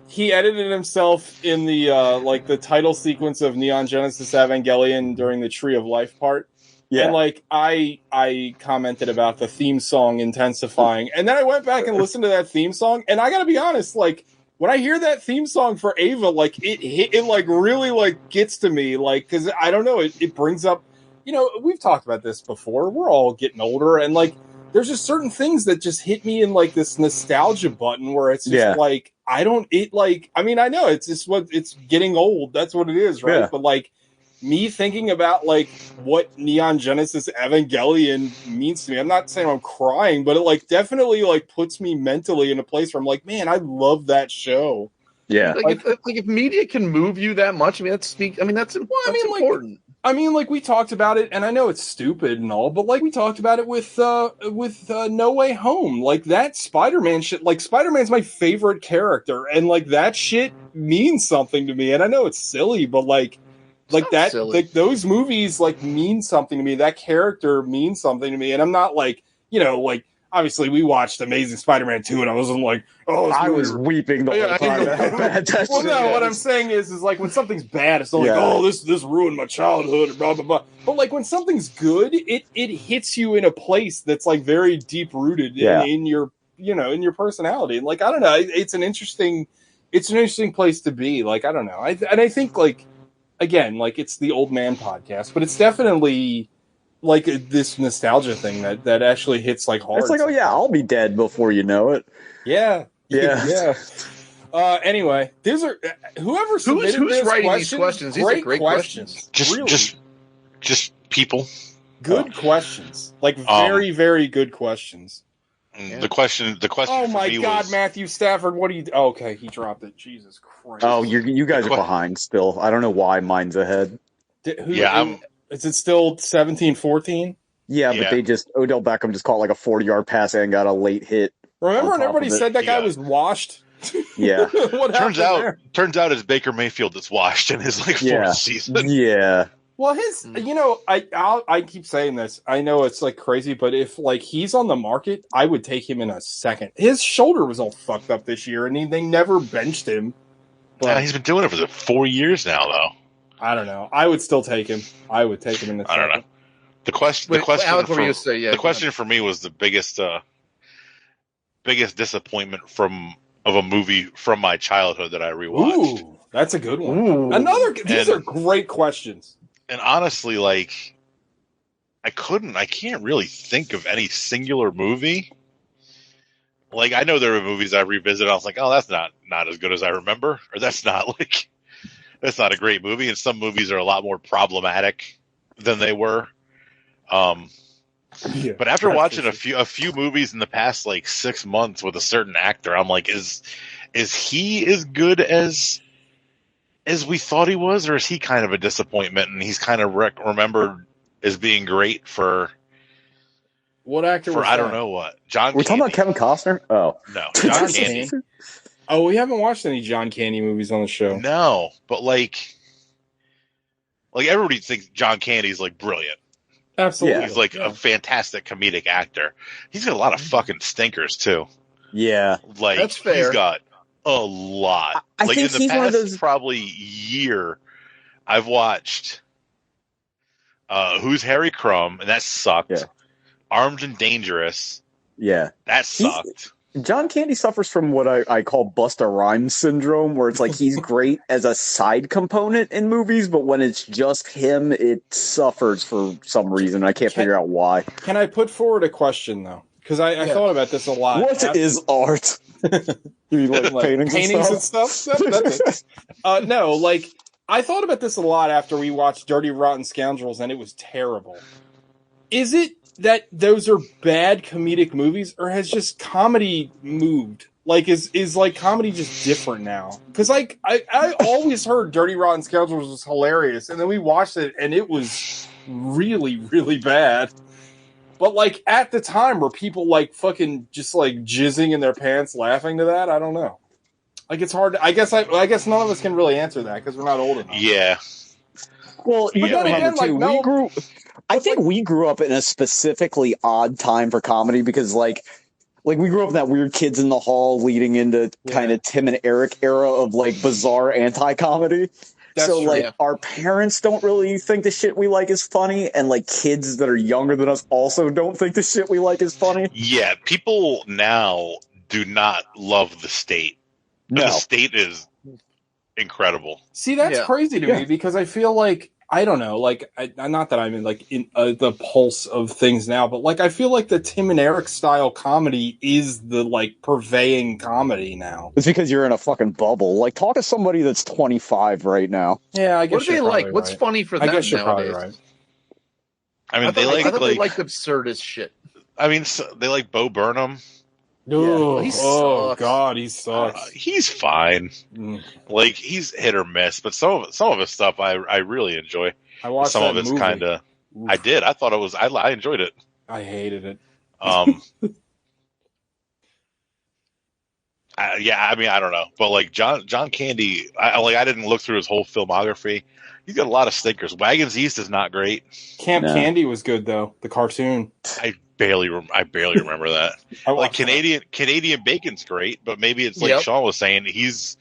he edited himself in the like the title sequence of Neon Genesis Evangelion during the Tree of Life part. Yeah. And like I commented about the theme song intensifying, and then I went back and listened to that theme song, and I gotta be honest, like. When I hear that theme song for Ava, like it like really like gets to me, like because I don't know, it brings up, we've talked about this before. We're all getting older, and like there's just certain things that just hit me in like this nostalgia button where it's just like I know it's just it's getting old. That's what it is, right? Yeah. But like me thinking about like what Neon Genesis Evangelion means to me, I'm not saying I'm crying, but it like definitely like puts me mentally in a place where I'm like, man, I love that show. Yeah, if media can move you that much, I mean that's important. I mean, like we talked about it, and I know it's stupid and all, but like we talked about it with No Way Home, like that Spider-Man shit. Like Spider-Man's my favorite character, and like that shit means something to me. And I know it's silly, but like. like that, like those movies like mean something to me. That character means something to me, and I'm not like, like obviously we watched Amazing Spider-Man 2 and I wasn't like, I was weeping the whole time. Well, no, what I'm saying is like when something's bad, it's not like, this ruined my childhood and blah blah blah. But like when something's good, it hits you in a place that's like very deep rooted in your in your personality. And like I don't know, it's an interesting place to be. Like I don't know, I think like again, like it's the old man podcast, but it's definitely like this nostalgia thing that actually hits like hard. It's like, oh yeah, I'll be dead before you know it. Yeah. Anyway, these are whoever submitted who's writing these questions. These are great questions. Just people. Good questions, like very very good questions. The question. Oh my God, Matthew Stafford, what do you? Oh, okay, he dropped it. Jesus Christ. Oh, you guys are behind still. I don't know why mine's ahead. Is it still 17-14? Yeah, but they just Odell Beckham just caught like a 40-yard pass and got a late hit. Remember when everybody said that guy was washed? Yeah. What turns out it's Baker Mayfield that's washed in his like fourth season. Yeah. Well, his I keep saying this. I know it's like crazy, but if like he's on the market, I would take him in a second. His shoulder was all fucked up this year, and they never benched him. But he's been doing it for 4 years now, though. I don't know. I would still take him. I would take him in the second. I don't know. The question for me was the biggest disappointment of a movie from my childhood that I rewatched. Ooh, that's a good one. These are great questions. And honestly, like I can't really think of any singular movie. Like I know there were movies I revisited. I was like, oh, that's not as good as I remember, or that's not a great movie. And some movies are a lot more problematic than they were. But after watching a few movies in the past like 6 months with a certain actor, I'm like, is he as good as we thought he was, or is he kind of a disappointment and he's kind of remembered as being great for what actor? I don't know what. John. We're talking about Kevin Costner. Oh no, John Candy. Oh, we haven't watched any John Candy movies on the show. No, but like everybody thinks John Candy's like brilliant. Absolutely, he's like a fantastic comedic actor. He's got a lot of fucking stinkers too. Yeah, like that's fair. He's got a lot. I think in the past probably year, I've watched Who's Harry Crumb, and that sucked. Yeah. Armed and Dangerous. Yeah, that sucked. John Candy suffers from what I call Busta Rhymes syndrome, where it's like he's great as a side component in movies, but when it's just him, it suffers for some reason. I can't figure out why. Can I put forward a question, though? Because I thought about this a lot. What is art? You mean like paintings and stuff? That's it. No, like, I thought about this a lot after we watched Dirty Rotten Scoundrels, and it was terrible. Is it that those are bad comedic movies, or has just comedy moved? Like, is like comedy just different now? Because like I always heard Dirty Rotten Scoundrels was hilarious, and then we watched it and it was really, really bad. But like at the time, were people like fucking just like jizzing in their pants laughing to that? I don't know. Like it's hard. I guess none of us can really answer that because we're not old enough. Yeah. Well, but then again, like I think we grew up in a specifically odd time for comedy because like we grew up in that weird Kids in the Hall leading into kind of Tim and Eric era of like bizarre anti-comedy. So true, our parents don't really think the shit we like is funny, and like kids that are younger than us also don't think the shit we like is funny. Yeah, people now do not love The State. No. The State is incredible. See, that's crazy to me because I feel like I don't know, like not that I'm in like in the pulse of things now, but like I feel like the Tim and Eric style comedy is the like purveying comedy now. It's because you're in a fucking bubble. Like talk to somebody that's 25 right now. Yeah, I guess. What do they like? Right. What's funny for them nowadays? Right. I mean, they like absurdist shit. I mean, they like Bo Burnham. Oh God, he sucks. He's fine. Like he's hit or miss, but some of his stuff I really enjoy. I watched some that of it's movie. kind of. I did. I thought it was. I enjoyed it. I hated it. I mean, I don't know, but like John Candy, I didn't look through his whole filmography. He's got a lot of stinkers. Wagons East is not great. Camp Candy was good though. The cartoon. I barely remember that. Like Canadian Bacon's great, but maybe it's like Sean was saying, he's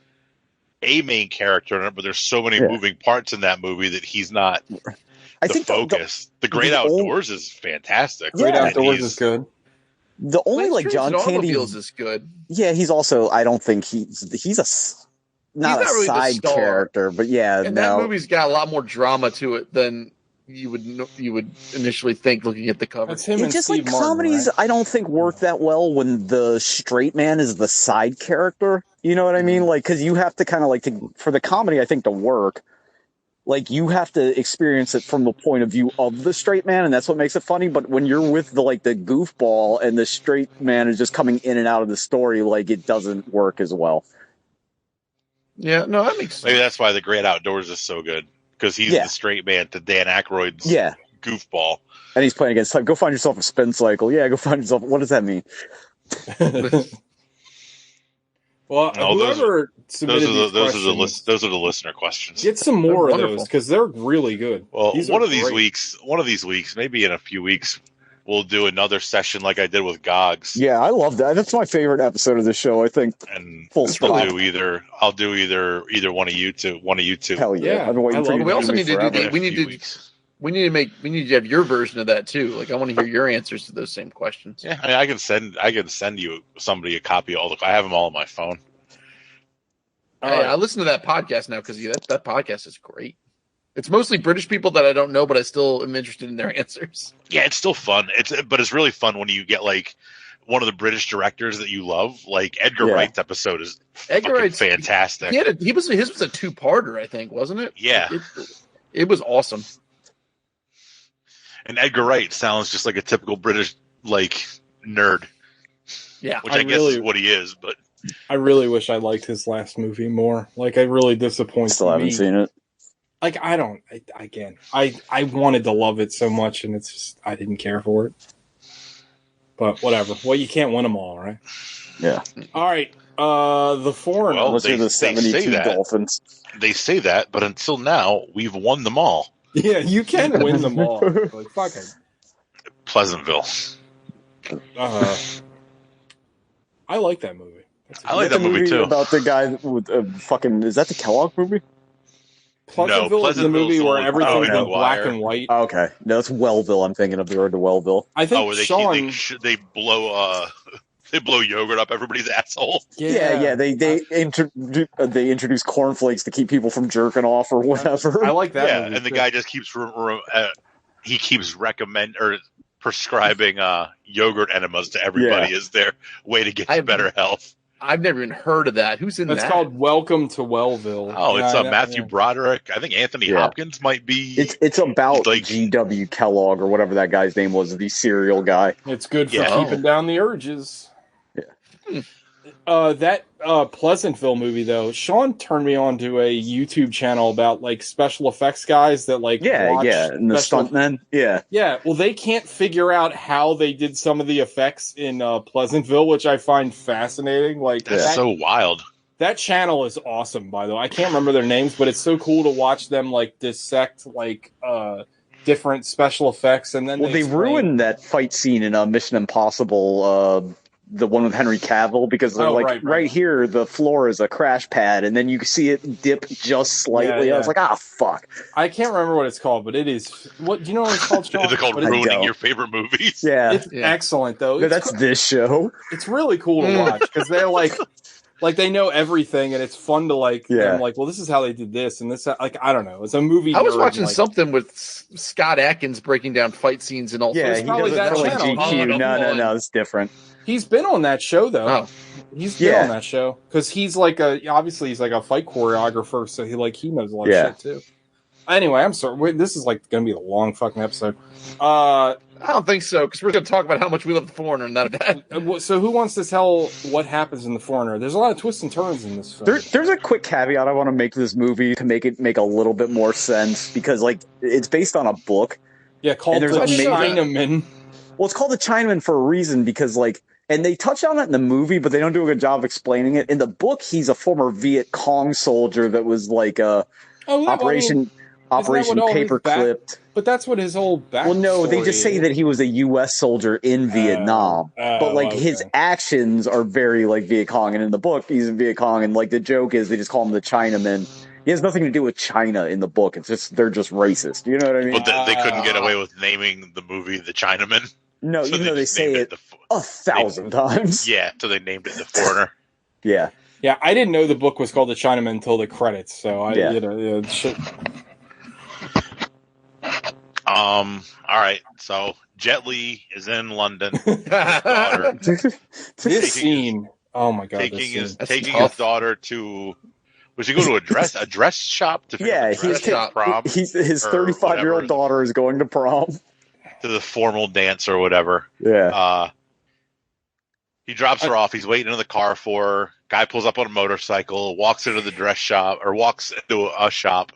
a main character in it, but there's so many moving parts in that movie that he's not the focus. The Great Outdoors is fantastic. Great Outdoors is good. The only John Candy is good. Yeah, he's also. I don't think he's not really side character, but and that movie's got a lot more drama to it than you would initially think looking at the cover. That's him and just Steve like Martin, comedies, right? I don't think work that well when the straight man is the side character. You know what I mean? Like, because you have to kind of for the comedy, I think, to work. Like, you have to experience it from the point of view of the straight man, and that's what makes it funny. But when you're with the goofball and the straight man is just coming in and out of the story, it doesn't work as well. Yeah, no, that makes sense. Maybe that's why The Great Outdoors is so good, because he's the straight man to Dan Aykroyd's goofball. And he's playing against, go find yourself a spin cycle. Yeah, go find yourself. What does that mean? Well, whoever submitted those are the listener questions. Get some more of those because they're really good. Well, one of these weeks, maybe in a few weeks, we'll do another session like I did with Gogs. Yeah, I love that. That's my favorite episode of the show, I think. And I'll do either one of you two. Hell yeah! I've been waiting for you. We also need to do that. We need to have your version of that too. Like, I want to hear your answers to those same questions. Yeah, I mean, I can send you somebody a copy of I have them all on my phone. I listen to that podcast now because that podcast is great. It's mostly British people that I don't know, but I still am interested in their answers. Yeah, it's still fun. But it's really fun when you get one of the British directors that you love. Like Edgar Wright's episode is fantastic. His was a 2-parter, I think, wasn't it? Yeah, it was awesome. And Edgar Wright sounds just like a typical British nerd. Yeah, which I guess is what he is. But I really wish I liked his last movie more. It really disappoints me. Still haven't seen it. I wanted to love it so much, and it's just I didn't care for it. But whatever. Well, you can't win them all, right? Yeah. All right. The Foreigner. Well, the 72 Dolphins. They say that, but until now, we've won them all. Yeah, you can win them all. Fuck it. Pleasantville. I like that movie. I like that movie too. About the guy with is that the Kellogg movie? Pleasantville is the movie where everything's in black and white. Oh, okay. No, it's Wellville. I'm thinking of The Road to Wellville. I think they blow yogurt up everybody's asshole. Yeah. They introduce cornflakes to keep people from jerking off or whatever. I like that. Yeah, and the guy just keeps prescribing yogurt enemas to everybody as their way to get better health. I've never even heard of that. Who's in that? It's called Welcome to Wellville. Oh, it's Matthew Broderick. I think Anthony Hopkins might be. It's about G.W. Kellogg or whatever that guy's name was, the cereal guy. It's good for keeping down the urges. Yeah. That Pleasantville movie, though, Sean turned me on to a YouTube channel about special effects guys that watch and the stuntmen. Yeah. Well, they can't figure out how they did some of the effects in Pleasantville, which I find fascinating. That's so wild. That channel is awesome, by the way. I can't remember their names, but it's so cool to watch them dissect different special effects, and then they ruined that fight scene in Mission Impossible. The one with Henry Cavill, because they're right here, the floor is a crash pad, and then you see it dip just slightly. Yeah. I was like, fuck. I can't remember what it's called, but it is. What do you know what it's called, Sean? Is it called ruining your favorite movies? Yeah. It's excellent, though. No, that's this show. It's really cool to watch, because they're they know everything, and it's fun to them, well, this is how they did this, and this, I don't know. It's a movie. I was watching something with Scott Adkins breaking down fight scenes and all. Yeah, he does that for GQ. No, it's different. He's been on that show, though. Oh. He's been on that show because he's obviously he's a fight choreographer, so he knows a lot of shit too. Anyway, I'm sorry. This is going to be a long fucking episode. I don't think so, because we're going to talk about how much we love The Foreigner and that. So who wants to tell what happens in The Foreigner? There's a lot of twists and turns in this film. There's a quick caveat I want to make to this movie to make it make a little bit more sense, because it's based on a book. Yeah, called The Chinaman. Well, it's called The Chinaman for a reason, because And they touch on it in the movie, but they don't do a good job of explaining it. In the book, he's a former Viet Cong soldier that was like Operation Paperclip. But that's what his whole backstory. Well, no, they just say that he was a U.S. soldier in Vietnam. But like his actions are very like Viet Cong, and in the book, he's in Viet Cong, and like the joke is they just call him the Chinaman. He has nothing to do with China in the book. It's just they're just racist. You know what I mean? But they couldn't get away with naming the movie The Chinaman. No, so even though they say it 1,000 times. Yeah, so they named it The Foreigner. Yeah. Yeah, I didn't know the book was called The Chinaman until the credits. So shit. All right, so Jet Li is in London. This scene, oh my god! Taking his daughter to. Was he go to a dress shop to? Prom? His 35-year-old daughter is going to prom. To the formal dance or whatever. Yeah. He drops her off. He's waiting in the car for her. Guy pulls up on a motorcycle, walks into the dress shop or walks into a shop,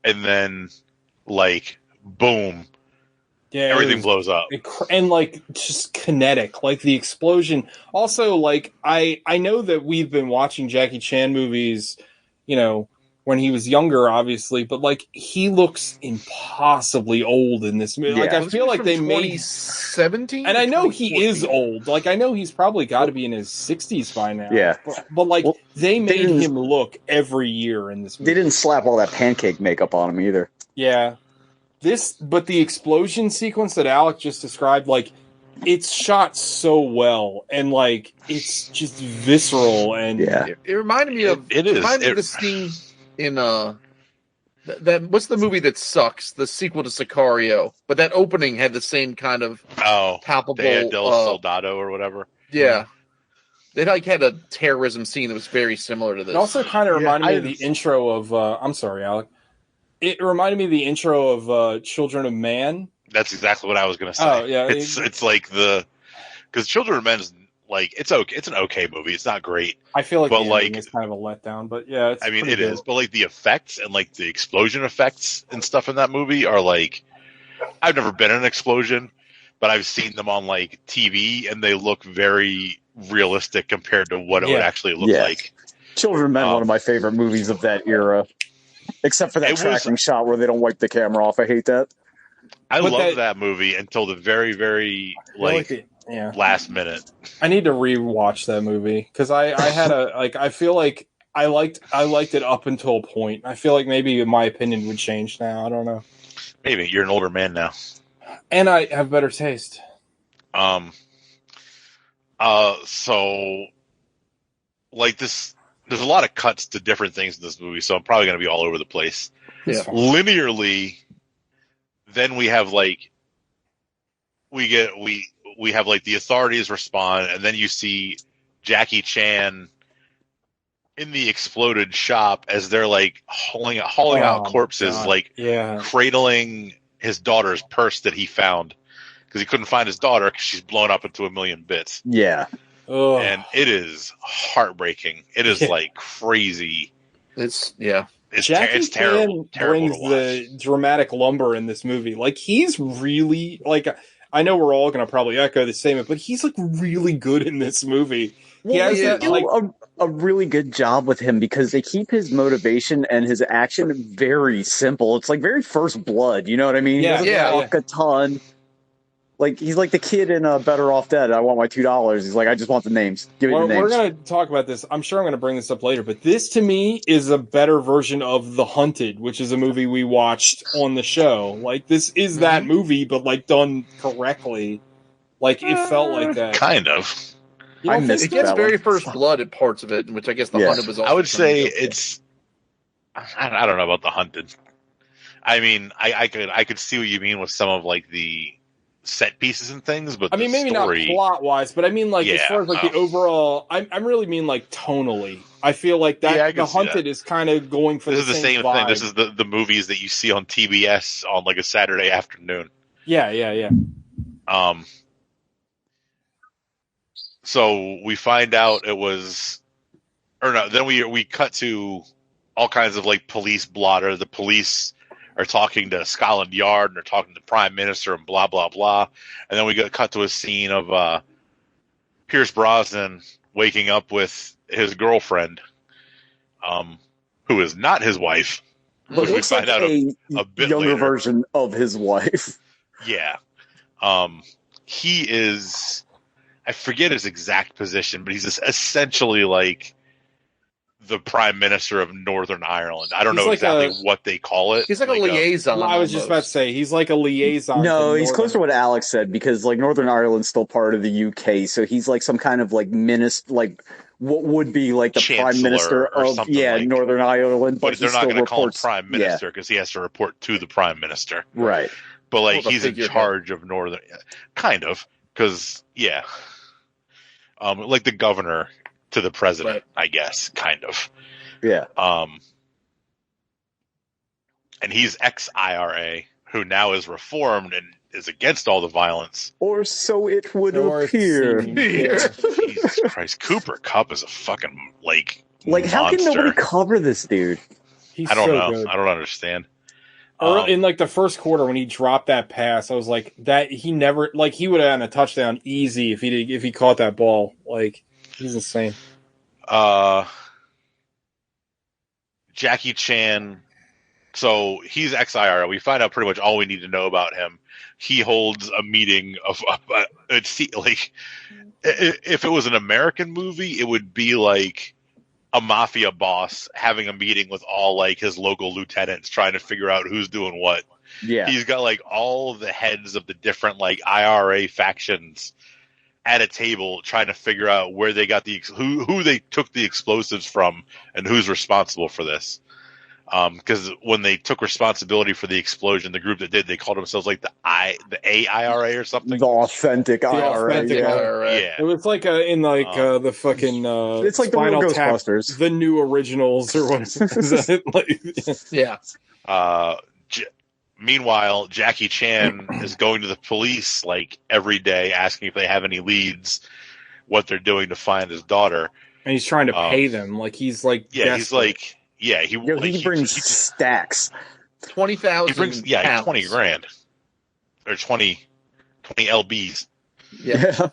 and then like boom. Yeah, everything blows up. And like just kinetic, like the explosion. Also, like I know that we've been watching Jackie Chan movies, when he was younger, obviously, but like he looks impossibly old in this movie. Yeah. Like I feel like they made 2017, and I know he is old. Like I know he's probably got to be in his 60s by now. Yeah, but like they made him look every year in this movie. They didn't slap all that pancake makeup on him either. Yeah, but the explosion sequence that Alec just described, like it's shot so well and like it's just visceral and it reminded me of the scene in that what's the movie that sucks, the sequel to Sicario, but that opening had the same kind of palpable Day del Soldado or whatever. Yeah, they like had a terrorism scene that was very similar to this. It also kind of reminded me of the intro of I'm sorry, Alec. It reminded me of the intro of Children of Man. That's exactly what I was going to say. Oh yeah, it's like because Children of Men is like it's okay. It's an okay movie. It's not great. I feel like the ending is kind of a letdown, but yeah, it's it good. is. But like the effects and like the explosion effects and stuff in that movie are like I've never been in an explosion, but I've seen them on like TV and they look very realistic compared to what it would actually look like. Children of Men, one of my favorite movies of that era, except for that tracking shot where they don't wipe the camera off. I hate that. I love that movie until the very, very last minute. I need to rewatch that movie because I had I feel like I liked it up until a point. I feel like maybe my opinion would change now. I don't know. Maybe you're an older man now, and I have better taste. So like this, there's a lot of cuts to different things in this movie, so I'm probably going to be all over the place. Yeah. Linearly. Then we have like we have like the authorities respond, and then you see Jackie Chan in the exploded shop as they're like hauling out corpses, cradling his daughter's purse that he found because he couldn't find his daughter because she's blown up into a million bits. Yeah, and it is heartbreaking. It is like crazy. It's terrible. Brings the dramatic lumber in this movie. Like he's really like. I know we're all going to probably echo the same, but he's like really good in this movie. Well, he has a really good job with him because they keep his motivation and his action very simple. It's like very First Blood. You know what I mean? Yeah, he doesn't talk a ton. Like he's like the kid in Better Off Dead. I want my $2. He's like, I just want the names. Give me the names. We're going to talk about this. I'm sure I'm going to bring this up later, but this to me is a better version of The Hunted, which is a movie we watched on the show. Like this is that movie, but like done correctly. Like it felt like that. Kind of. It gets very First Blood at parts of it, which I guess The Hunted was. Also I would say it's. I don't know about The Hunted. I mean, I could see what you mean with some of like the set pieces and things, but I mean, maybe not plot wise, but I mean, like as far as like the overall, I really mean like tonally. I feel like that The Hunted is kind of going for this the is the same vibe. thing. This is the movies that you see on TBS on like a Saturday afternoon. Yeah. So we find out it was, or no, then we cut to all kinds of like police blotter. The police are talking to Scotland Yard and they're talking to the Prime Minister and blah, blah, blah. And then we cut to a scene of Pierce Brosnan waking up with his girlfriend, who is not his wife. But we find out a bit younger later. Version of his wife. Yeah. He is, I forget his exact position, but he's essentially like the Prime Minister of Northern Ireland. I don't know exactly what they call it. He's like a liaison. I was just about to say, he's like a liaison. No, he's close to what Alex said, because like Northern Ireland's still part of the UK, so he's like some kind of like minister, like what would be like the Chancellor Prime Minister of like, Northern Ireland. But they're not going to call him Prime Minister because he has to report to the Prime Minister. Right. But like he's in charge of Northern, kind of, because like the governor to the president, right. I guess, kind of. Yeah. And he's ex-IRA, who now is reformed and is against all the violence. Or so it would appear. Jesus Christ, Cooper Kupp is a fucking like how can nobody cover this dude? I don't know. Good. I don't understand. In like the first quarter when he dropped that pass, I was like, that he never like he would have gotten a touchdown easy if he caught that ball. Like he's insane. Jackie Chan. So he's ex-IRA. We find out pretty much all we need to know about him. He holds a meeting of like if it was an American movie, it would be like a mafia boss having a meeting with all like his local lieutenants trying to figure out who's doing what. Yeah. He's got like all the heads of the different like IRA factions at a table trying to figure out where they got who they took the explosives from and who's responsible for this. Because when they took responsibility for the explosion, the group that did, they called themselves like the AIRA or something. The authentic IRA. Yeah. It was like the fucking it's like Spinal the Ghostbusters, the new originals or what? Yeah. Meanwhile, Jackie Chan is going to the police like every day, asking if they have any leads, what they're doing to find his daughter, and he's trying to pay them. Like he's like desperate. He's like. Yeah, he brings stacks. 20,000. He brings 20 grand or 20 lbs. Yeah.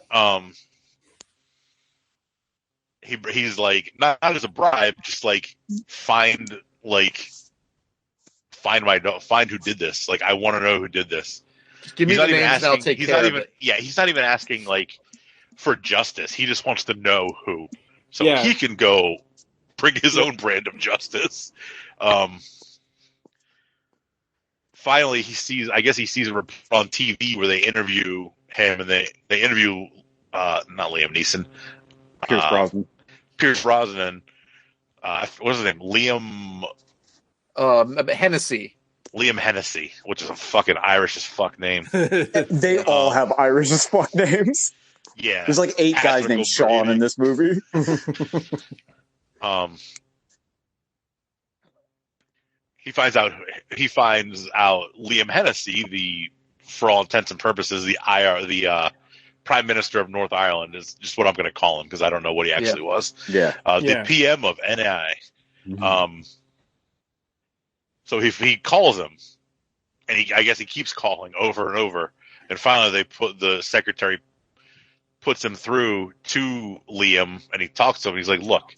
He's like not as a bribe, just like find who did this. Like I want to know who did this. Just give me the names and I'll take care of it. Yeah, he's not even asking like for justice. He just wants to know who, so he can go. Bring his own brand of justice. Finally, he sees a report on TV where they interview him, and they interview not Liam Neeson, Pierce Brosnan. What's his name? Liam Hennessy. Liam Hennessy, which is a fucking Irish as fuck name. They all have Irish as fuck names. Yeah, there's like 8 guys named Sean in this movie. He finds out Liam Hennessy, for all intents and purposes, the Prime Minister of North Ireland is just what I'm going to call him because I don't know what he actually was. Yeah. The PM of NI. Mm-hmm. So he calls him, and I guess he keeps calling over and over, and finally the secretary puts him through to Liam, and he talks to him. He's like, "Look,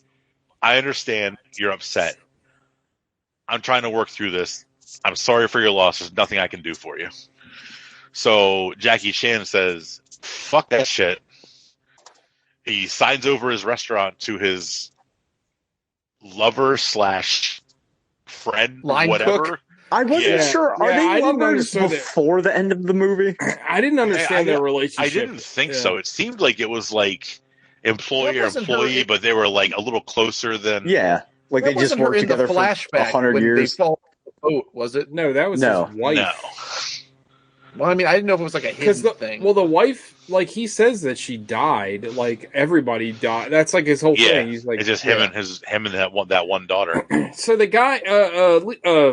I understand you're upset. I'm trying to work through this. I'm sorry for your loss. There's nothing I can do for you." So Jackie Chan says, "Fuck that shit." He signs over his restaurant to his lover / friend, line whatever. Cook. I wasn't sure. Are they lovers before the end of the movie? I didn't understand their relationship. I didn't think so. It seemed like it was like employee, but they were like a little closer than. Yeah, like they just worked together for 100 years. They fall off the boat, was it? No, that was his wife. No. Well, I mean, I didn't know if it was like a hidden thing. Well, the wife, like he says that she died. Like everybody died. That's like his whole thing. He's like, it's just him and that one daughter. So the guy,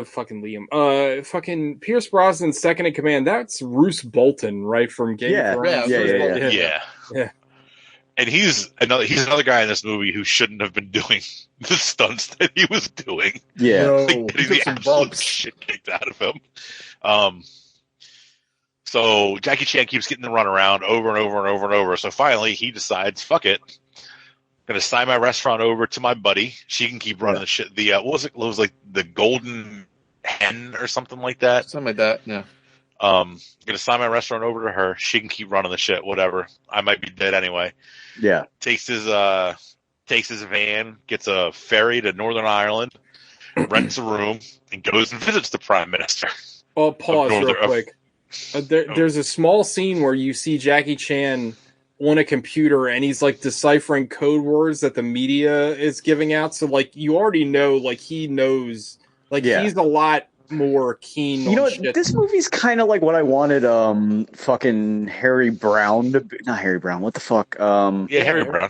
fucking Liam, fucking Pierce Brosnan's second in command. That's Roose Bolton, right from Game of Thrones. Yeah. And he's another guy in this movie who shouldn't have been doing the stunts that he was doing. Yeah, getting the absolute shit kicked out of him. So Jackie Chan keeps getting the runaround over and over and over and over. So finally, he decides, fuck it. I'm going to sign my restaurant over to my buddy. She can keep running the shit. What was it? It was like the Golden Hen or something like that. Something like that, yeah. I'm going to sign my restaurant over to her. She can keep running the shit, whatever. I might be dead anyway. Yeah. Takes his van, gets a ferry to Northern Ireland, rents a room, and goes and visits the Prime Minister. Oh, pause real quick. There's a small scene where you see Jackie Chan on a computer and he's like deciphering code words that the media is giving out. So like you already know, like he knows, like he's a lot more keen. You know what? This movie's kind of like what I wanted. Fucking Harry Brown to be, not Harry Brown. What the fuck? Harry Brown.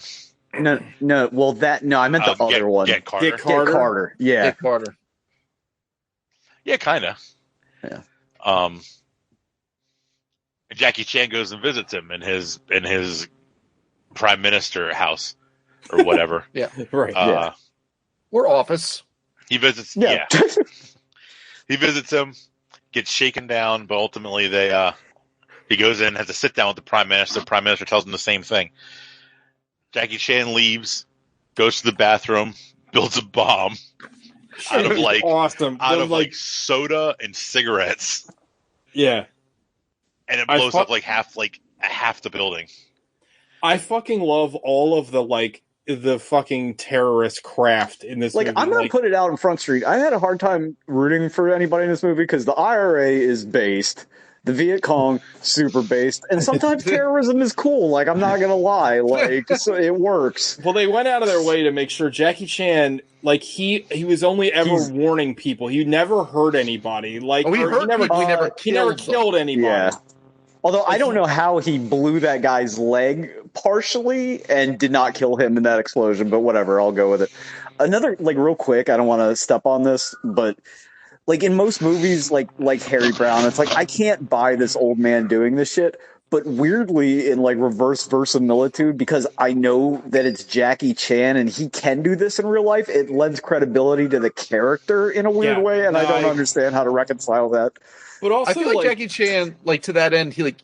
No. Well, I meant the other one. Get Carter. Get Carter. Yeah. Get Carter. Yeah, kind of. Yeah. Jackie Chan goes and visits him in his prime minister house or whatever. Yeah, right. Or office. He visits. Yeah. He visits him, gets shaken down, but ultimately he goes in, has to sit down with the prime minister. The prime minister tells him the same thing. Jackie Chan leaves, goes to the bathroom, builds a bomb out of like soda and cigarettes. Yeah. And it blows up like half the building. I fucking love all of the fucking terrorist craft in this movie. I'm going to put it out in Front Street. I had a hard time rooting for anybody in this movie because the IRA is based, the Viet Cong super based, and sometimes terrorism is cool. Like, I'm not going to lie. Like, so it works. Well, they went out of their way to make sure Jackie Chan, like, he was only ever warning people. He never hurt anybody. Like, he never killed anybody. Yeah. Although I don't know how he blew that guy's leg partially and did not kill him in that explosion, but whatever, I'll go with it. Another, real quick, I don't want to step on this, but, in most movies, like Harry Brown, it's I can't buy this old man doing this shit, but weirdly, in, reverse verisimilitude, because I know that it's Jackie Chan and he can do this in real life, it lends credibility to the character in a weird way, and I don't understand how to reconcile that. But also, I feel like Jackie Chan, to that end, he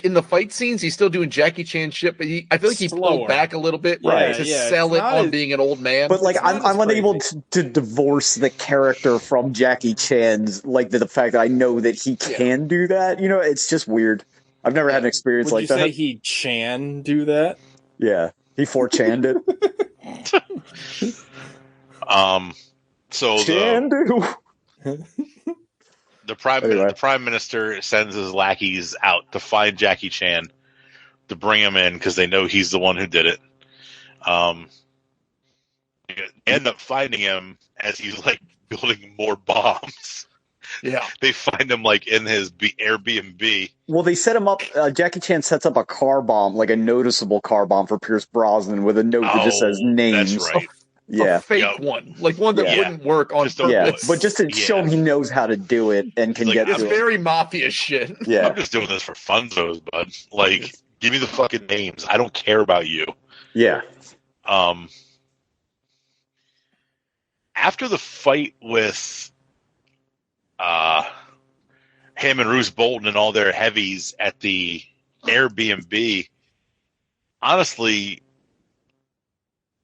in the fight scenes, he's still doing Jackie Chan shit, but I feel like he pulled back a little bit to sell it on being an old man. But I'm unable to divorce the character from Jackie Chan's, the fact that I know that he can do that. You know, it's just weird. I've never had an experience like that. Would you say he Chan do that? Yeah, he 4chan'd it. So Chandu. The prime minister sends his lackeys out to find Jackie Chan to bring him in because they know he's the one who did it. They end up finding him as he's building more bombs. Yeah, they find him in his Airbnb. Well, they set him up. Jackie Chan sets up a car bomb, a noticeable car bomb for Pierce Brosnan with a note that just says names. That's right. A fake one, one that wouldn't work on purpose. Yeah, but just to show him he knows how to do it and can get to it. It's very mafia shit. Yeah, I'm just doing this for funzos, bud. Give me the fucking names. I don't care about you. Yeah. After the fight with him and Roose Bolton and all their heavies at the Airbnb, honestly,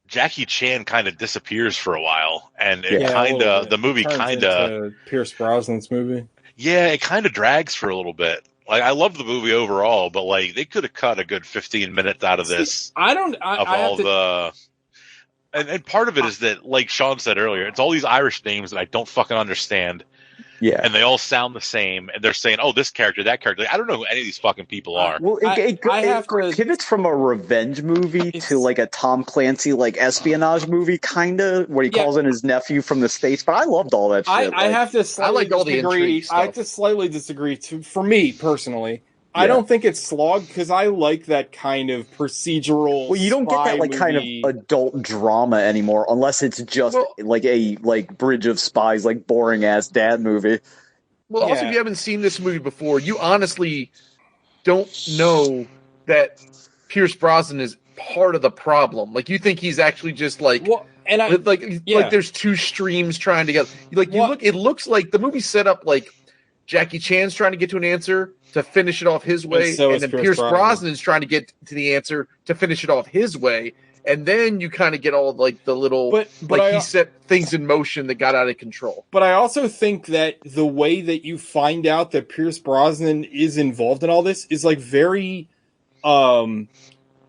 Jackie Chan kind of disappears for a while, and the movie kind of Pierce Brosnan's movie. Yeah, it kind of drags for a little bit. I love the movie overall, but they could have cut a good 15 minutes out of this. And part of it is that, like Sean said earlier, it's all these Irish names that I don't fucking understand. Yeah. And they all sound the same, and they're saying, oh, this character, that character. I don't know who any of these fucking people are. Well, it pivots from a revenge movie to a Tom Clancy espionage movie, kind of, where he calls in his nephew from the States. But I loved all that shit. I have to slightly disagree. I have to slightly disagree. For me, personally, I don't think it's slogged because I like that kind of procedural. Well, you don't get that kind of adult drama anymore unless it's just a Bridge of Spies, boring ass dad movie. Well, also, if you haven't seen this movie before, you honestly don't know that Pierce Brosnan is part of the problem. You think he's actually just there's two streams trying to get it looks like the movie's set up Jackie Chan's trying to get to an answer to finish it off his way, and then Pierce Brosnan is trying to get to the answer to finish it off his way. And then you kind of get all like the little, he set things in motion that got out of control. But I also think that the way that you find out that Pierce Brosnan is involved in all this is like very,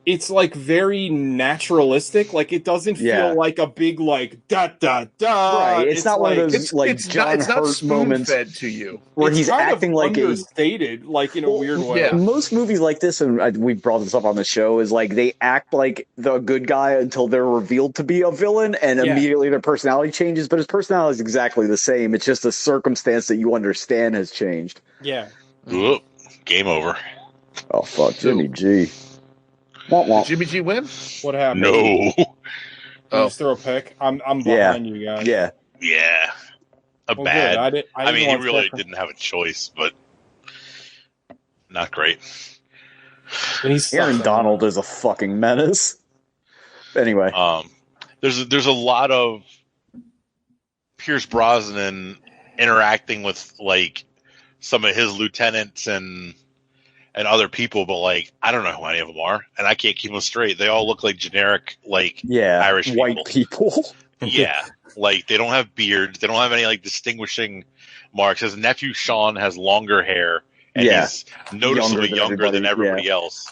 it's like very naturalistic. Like it doesn't feel like a big like da da da. Right. It's not like, one of those it's John Hurt moments fed to you where he's acting like understated, like in a weird way. Yeah. Most movies like this, and we brought this up on the show, is like they act like the good guy until they're revealed to be a villain, and immediately their personality changes. But his personality is exactly the same. It's just the circumstance that you understand has changed. Yeah. Whoop. Game over. Oh fuck, Jimmy G. Did Jimmy G win? What happened? No. Just throw a pick. I'm behind you guys. Yeah. Bad. I mean, he really didn't have a choice, but not great. Aaron Donald is a fucking menace. Anyway, there's a lot of Pierce Brosnan interacting with like some of his lieutenants and other people, but like I don't know who any of them are, and I can't keep them straight. They all look like generic, like Irish white people. Yeah, like they don't have beards, they don't have any like distinguishing marks. His nephew Sean has longer hair, and he's noticeably younger than everybody else.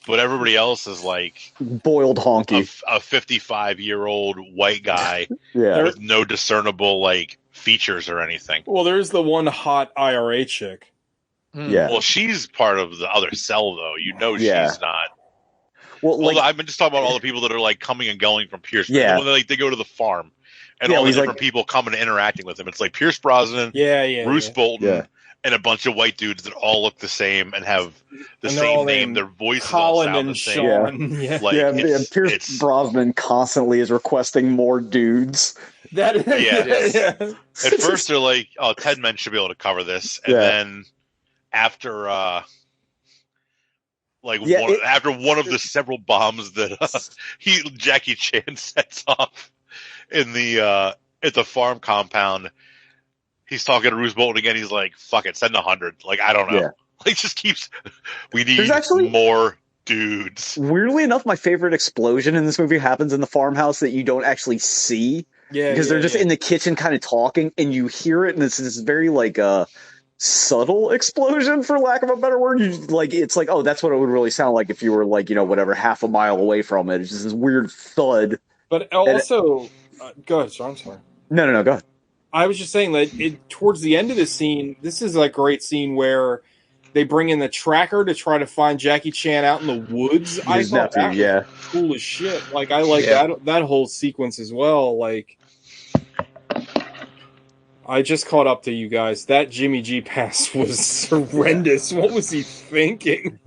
But everybody else is like boiled honky, a 55-year-old white guy with no discernible like features or anything. Well, there's the one hot IRA chick. Yeah. Well, she's part of the other cell, though. You know, she's not. Well, like, I've been just talking about all the people that are like coming and going from Pierce. Yeah. When they go to the farm, and all the different people coming and interacting with him. It's like Pierce Brosnan, Bruce Bolton, and a bunch of white dudes that all look the same and have the same name. Their voices all sound the same. Pierce Brosnan constantly is requesting more dudes. At first, they're like, "Oh, 10 men should be able to cover this," and then after after one of the several bombs that Jackie Chan sets off in the at the farm compound, he's talking to Bruce Bolton again. He's like, "Fuck it, send 100." Like, I don't know. Yeah. Like, just keeps. We need more dudes. Weirdly enough, my favorite explosion in this movie happens in the farmhouse that you don't actually see. Yeah, because they're just in the kitchen, kind of talking, and you hear it, and it's this very like subtle explosion, for lack of a better word. It's like, oh, that's what it would really sound like if you were like, half a mile away from it. It's just this weird thud. But also, go ahead, Sean. I'm sorry. No, go ahead. I was just saying that towards the end of the scene, this is a great scene where they bring in the tracker to try to find Jackie Chan out in the woods. I thought that was cool as shit. Like, I like that whole sequence as well. Like, I just caught up to you guys. That Jimmy G pass was horrendous. What was he thinking?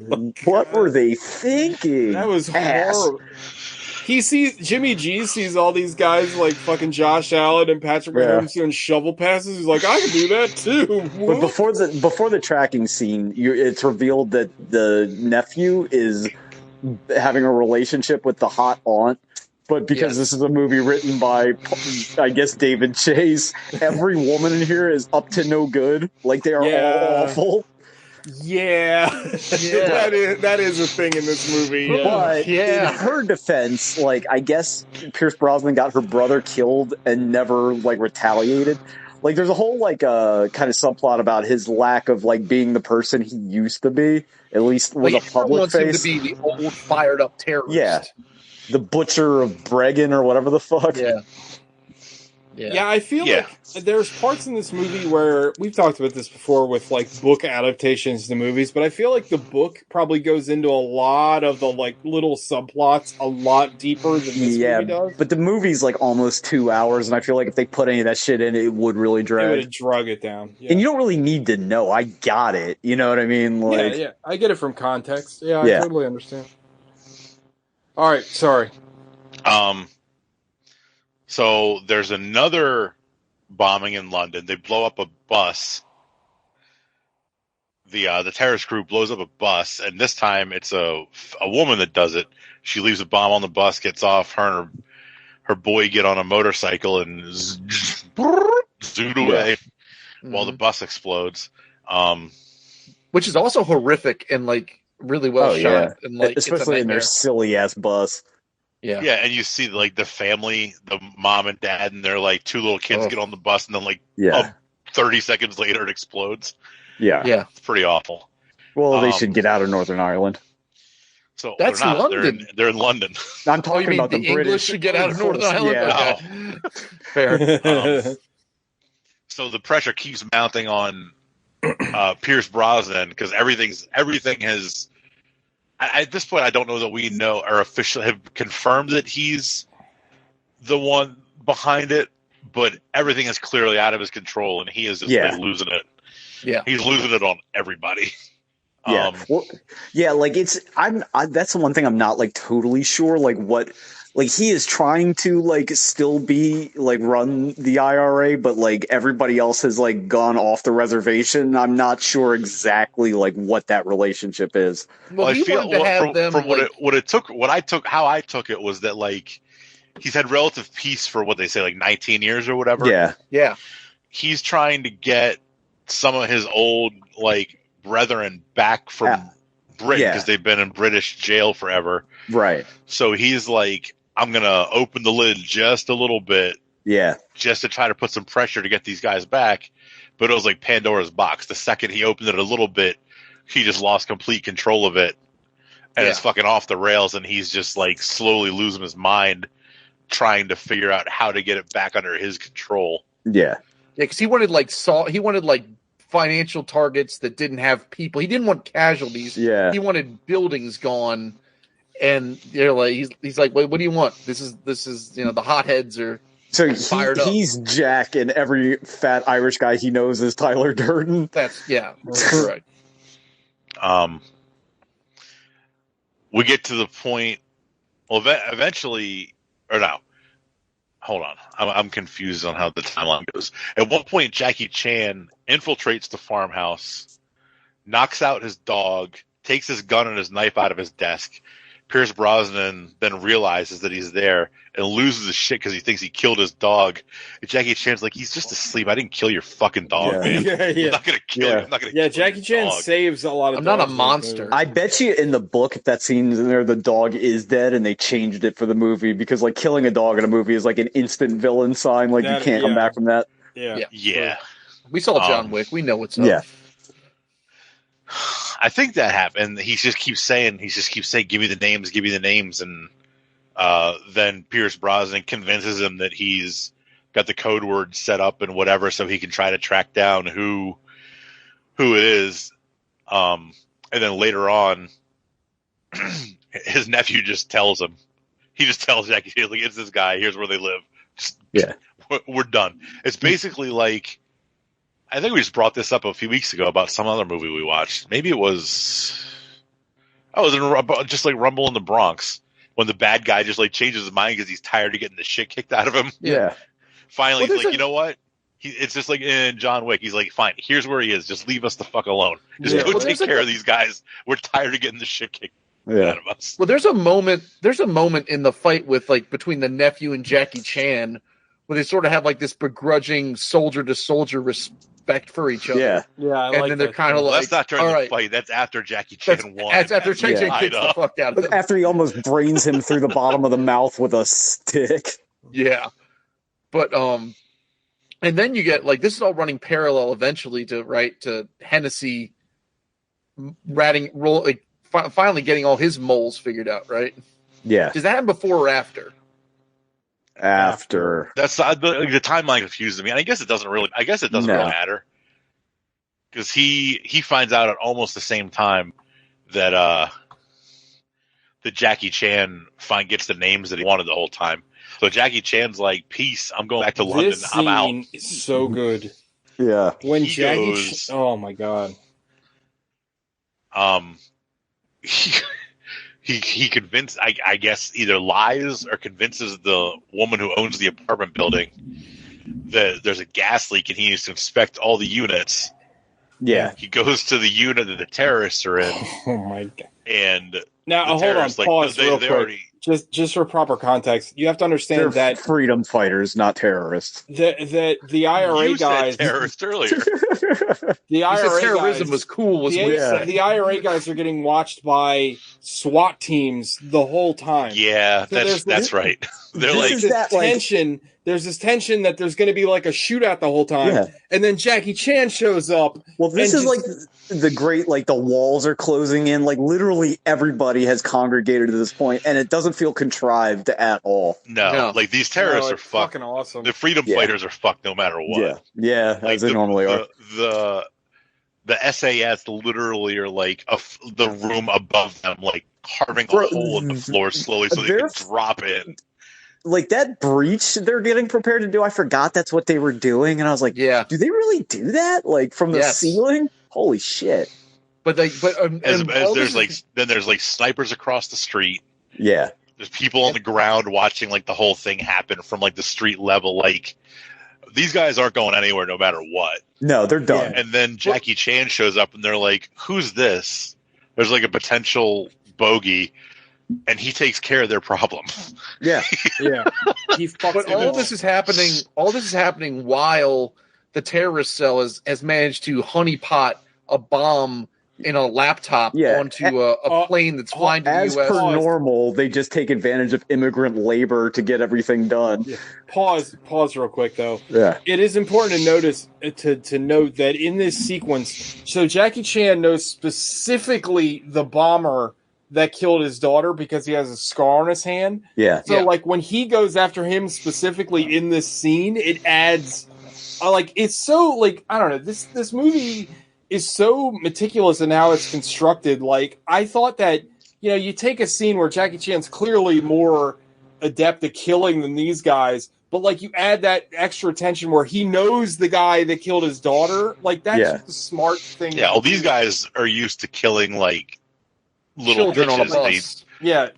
What were they thinking? That was horrible. Jimmy G sees all these guys like fucking Josh Allen and Patrick Mahomes doing shovel passes. He's like, I can do that too. But before the tracking scene, it's revealed that the nephew is having a relationship with the hot aunt. But because this is a movie written by, I guess, David Chase, every woman in here is up to no good. Like, they are all awful. Yeah. That is a thing in this movie. But in her defense, like, I guess Pierce Brosnan got her brother killed and never, like, retaliated. Like, there's a whole, like, kind of subplot about his lack of, like, being the person he used to be, at least with a public face. He wants him to be the old, fired-up terrorist. Yeah. The Butcher of Bregan or whatever the fuck. Yeah, I feel like there's parts in this movie where we've talked about this before with like book adaptations to movies, but I feel like the book probably goes into a lot of the like little subplots a lot deeper than this movie does. But the movie's like almost 2 hours, and I feel like if they put any of that shit in, it would really drag. It would have drug it down. Yeah. And you don't really need to know. I got it. You know what I mean? Like, yeah. I get it from context. Yeah, I totally understand. All right, sorry. So there's another bombing in London. They blow up a bus. The terrorist group blows up a bus, and this time it's a woman that does it. She leaves a bomb on the bus, gets off. Her and her boy get on a motorcycle and zoom away while the bus explodes. Which is also horrific and like really well shot, and like especially in their silly ass bus. Yeah, and you see like the family, the mom and dad, and their like 2 little kids get on the bus, and then like 30 seconds later it explodes. Yeah, it's pretty awful. Well, they should get out of Northern Ireland. So that's they're not. London. They're in London. I'm talking about the English British should get out of Northern Ireland. Yeah, okay. Fair. So the pressure keeps mounting on Pierce Brosnan because everything has. At this point, I don't know that we know or officially have confirmed that he's the one behind it, but everything is clearly out of his control, and he is just like, losing it. Yeah, he's losing it on everybody. Yeah, like that's the one thing I'm not like totally sure. Like what, like he is trying to like still be like run the IRA, but like everybody else has like gone off the reservation. I'm not sure exactly like what that relationship is. Well, I feel from how I took it was that like he's had relative peace for what they say like 19 years or whatever. Yeah. He's trying to get some of his old like brethren back from Britain because they've been in British jail forever. Right. So he's like, I'm going to open the lid just a little bit. Yeah. Just to try to put some pressure to get these guys back. But it was like Pandora's box. The second he opened it a little bit, he just lost complete control of it. And it's fucking off the rails. And he's just like slowly losing his mind trying to figure out how to get it back under his control. Yeah. Yeah, because he wanted like financial targets that didn't have people. He didn't want casualties. Yeah. He wanted buildings gone. And they're like, he's like, what do you want? This is the hotheads are fired up. He's Jack, and every fat Irish guy he knows is Tyler Durden. That's correct. We get to the point. Well, eventually, or no. Hold on, I'm confused on how the timeline goes. At one point, Jackie Chan infiltrates the farmhouse, knocks out his dog, takes his gun and his knife out of his desk. Pierce Brosnan then realizes that he's there and loses his shit because he thinks he killed his dog. And Jackie Chan's like, he's just asleep. I didn't kill your fucking dog, man. I'm not gonna kill you. I'm not gonna kill Jackie Chan dog. saves a lot of I'm not a monster. I bet you in the book, if that scene in there, the dog is dead and they changed it for the movie because like killing a dog in a movie is like an instant villain sign. Like you can't come back from that. Yeah. We saw John Wick. We know what's up. Yeah. I think that happened. He just keeps saying, give me the names. And then Pierce Brosnan convinces him that he's got the code word set up and whatever, so he can try to track down who it is. And then later on, his nephew just tells him. He just tells Jackie, like, it's this guy. Here's where they live. We're done. It's basically like, I think we just brought this up a few weeks ago about some other movie we watched. Maybe it was, just like Rumble in the Bronx, when the bad guy just like changes his mind because he's tired of getting the shit kicked out of him. Yeah. Finally, he's like, you know what? It's just like in John Wick. He's like, fine, here's where he is. Just leave us the fuck alone. Just go take care of these guys. We're tired of getting the shit kicked out of us. Well, there's a moment in the fight with like between the nephew and Jackie Chan where they sort of have like this begrudging soldier to soldier respect for each other. Yeah. And like then they're kind of like, that's not during the fight. That's after Jackie Chan won. That's after Jackie Chan kicks the fuck out of him. After he almost brains him through the bottom of the mouth with a stick. Yeah. But and then you get like this is all running parallel eventually to Hennessy finally getting all his moles figured out, right? Yeah. Does that happen before or after? After. That's the timeline confuses me, and I guess it doesn't really matter because he finds out at almost the same time that Jackie Chan gets the names that he wanted the whole time. So Jackie Chan's like, "Peace, I'm going back to London. I'm out." This scene is so good. Yeah, when Jackie, oh my god. He convinced, I guess, either lies or convinces the woman who owns the apartment building that there's a gas leak and he needs to inspect all the units. Yeah. He goes to the unit that the terrorists are in. Oh my god. And now hold on, pause real quick. just for proper context, you have to understand that freedom fighters, not terrorists. The IRA guys terrorist earlier. The IRA terrorism was cool. The IRA guys are getting watched by SWAT teams the whole time. Yeah, so that's right. They're like tension. There's this tension that there's going to be like a shootout the whole time, and then Jackie Chan shows up. Well, this is like the great, like the walls are closing in, like literally everybody has congregated to this point, and it doesn't feel contrived at all. No. Like these terrorists are fucked. Fucking awesome. The freedom fighters are fucked no matter what. Yeah, like as they normally are. The SAS literally are like the room above them, like carving a hole in the floor slowly so they can drop in. Like that breach they're getting prepared to do, I forgot that's what they were doing, and I was like, do they really do that? Like from the ceiling? Holy shit! But there's like snipers across the street. Yeah, there's people on the ground watching like the whole thing happen from like the street level. Like these guys aren't going anywhere no matter what. No, they're done. And then Jackie Chan shows up, and they're like, "Who's this?" There's like a potential bogey. And he takes care of their problem. Yeah. But all this is happening while the terrorist cell has managed to honeypot a bomb in a laptop onto a plane that's flying to the U.S. As per normal, they just take advantage of immigrant labor to get everything done. Yeah. Pause real quick, though. Yeah. It is important to notice to note that in this sequence, so Jackie Chan knows specifically the bomber that killed his daughter because he has a scar on his hand. Yeah. So like when he goes after him specifically in this scene, it adds it's so like, I don't know, this movie is so meticulous in how it's constructed. Like I thought that, you take a scene where Jackie Chan's clearly more adept at killing than these guys, but like you add that extra tension where he knows the guy that killed his daughter. Like that's just a smart thing. Yeah, well, these guys are used to killing like little children on a bus.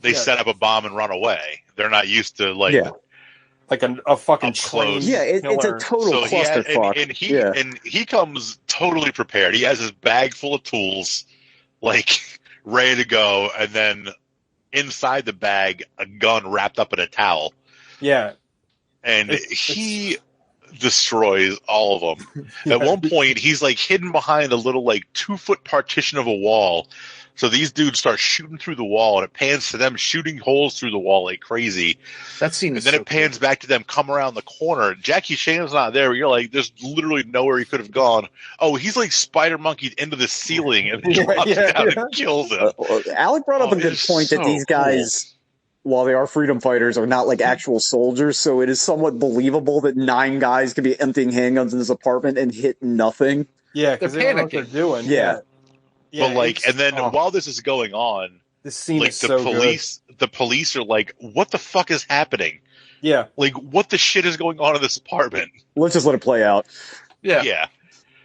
They set up a bomb and run away. They're not used to like a fucking train. Yeah, it's a total clusterfuck. And he comes totally prepared. He has his bag full of tools, like ready to go, and then inside the bag, a gun wrapped up in a towel. Yeah, and he destroys all of them. At one point, he's like hidden behind a little like 2-foot partition of a wall. So these dudes start shooting through the wall, and it pans to them shooting holes through the wall like crazy. That scene, and then it pans back to them come around the corner. Jackie Chan's not there. You're like, there's literally nowhere he could have gone. Oh, he's like spider monkeyed into the ceiling and drops down and kills him. Alec brought up a good point that these guys, while they are freedom fighters, are not like actual soldiers. So it is somewhat believable that 9 guys could be emptying handguns in this apartment and hit nothing. Yeah, because they don't know what they're doing. Yeah. Yeah, but like, and then while this is going on, this scene like is so the police are like, "What the fuck is happening?" Yeah, like what the shit is going on in this apartment? Let's just let it play out. Yeah.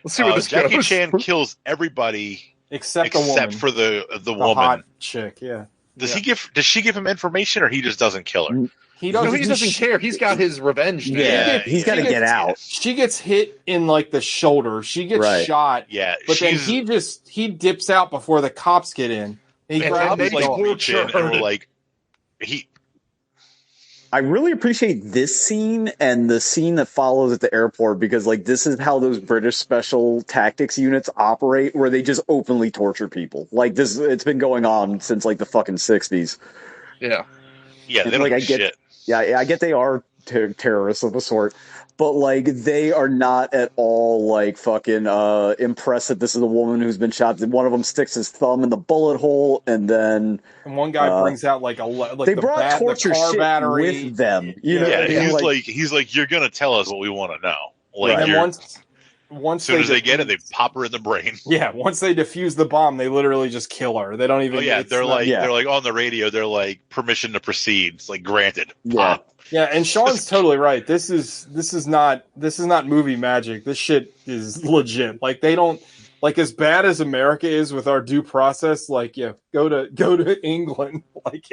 Let's see where this Jackie goes. Chan kills everybody except the woman, for the woman, hot chick. Yeah. Does she give him information, or he just doesn't kill her? He doesn't care. He's got his revenge. Yeah, he's got to get out. She gets hit in like the shoulder. She gets shot. Yeah, but then he dips out before the cops get in. He grabs reach in and we're like, I really appreciate this scene and the scene that follows at the airport because like this is how those British special tactics units operate, where they just openly torture people. Like this, it's been going on since like the fucking 60s. Yeah. Yeah, they don't shit. Yeah, I get they are terrorists of a sort, but like they are not at all like fucking impressed that this is a woman who's been shot. One of them sticks his thumb in the bullet hole, and one guy brings out like they brought torture shit battery with them. You know, he's like, you're gonna tell us what we want to know. Like, and once as soon as they get it, they pop her in the brain. Yeah, once they defuse the bomb, they literally just kill her. They don't even. They're like on the radio. They're like, permission to proceed. It's like granted. Pop. Yeah, and Sean's totally right. This is not movie magic. This shit is legit. Like they don't like as bad as America is with our due process. Like go to England. Like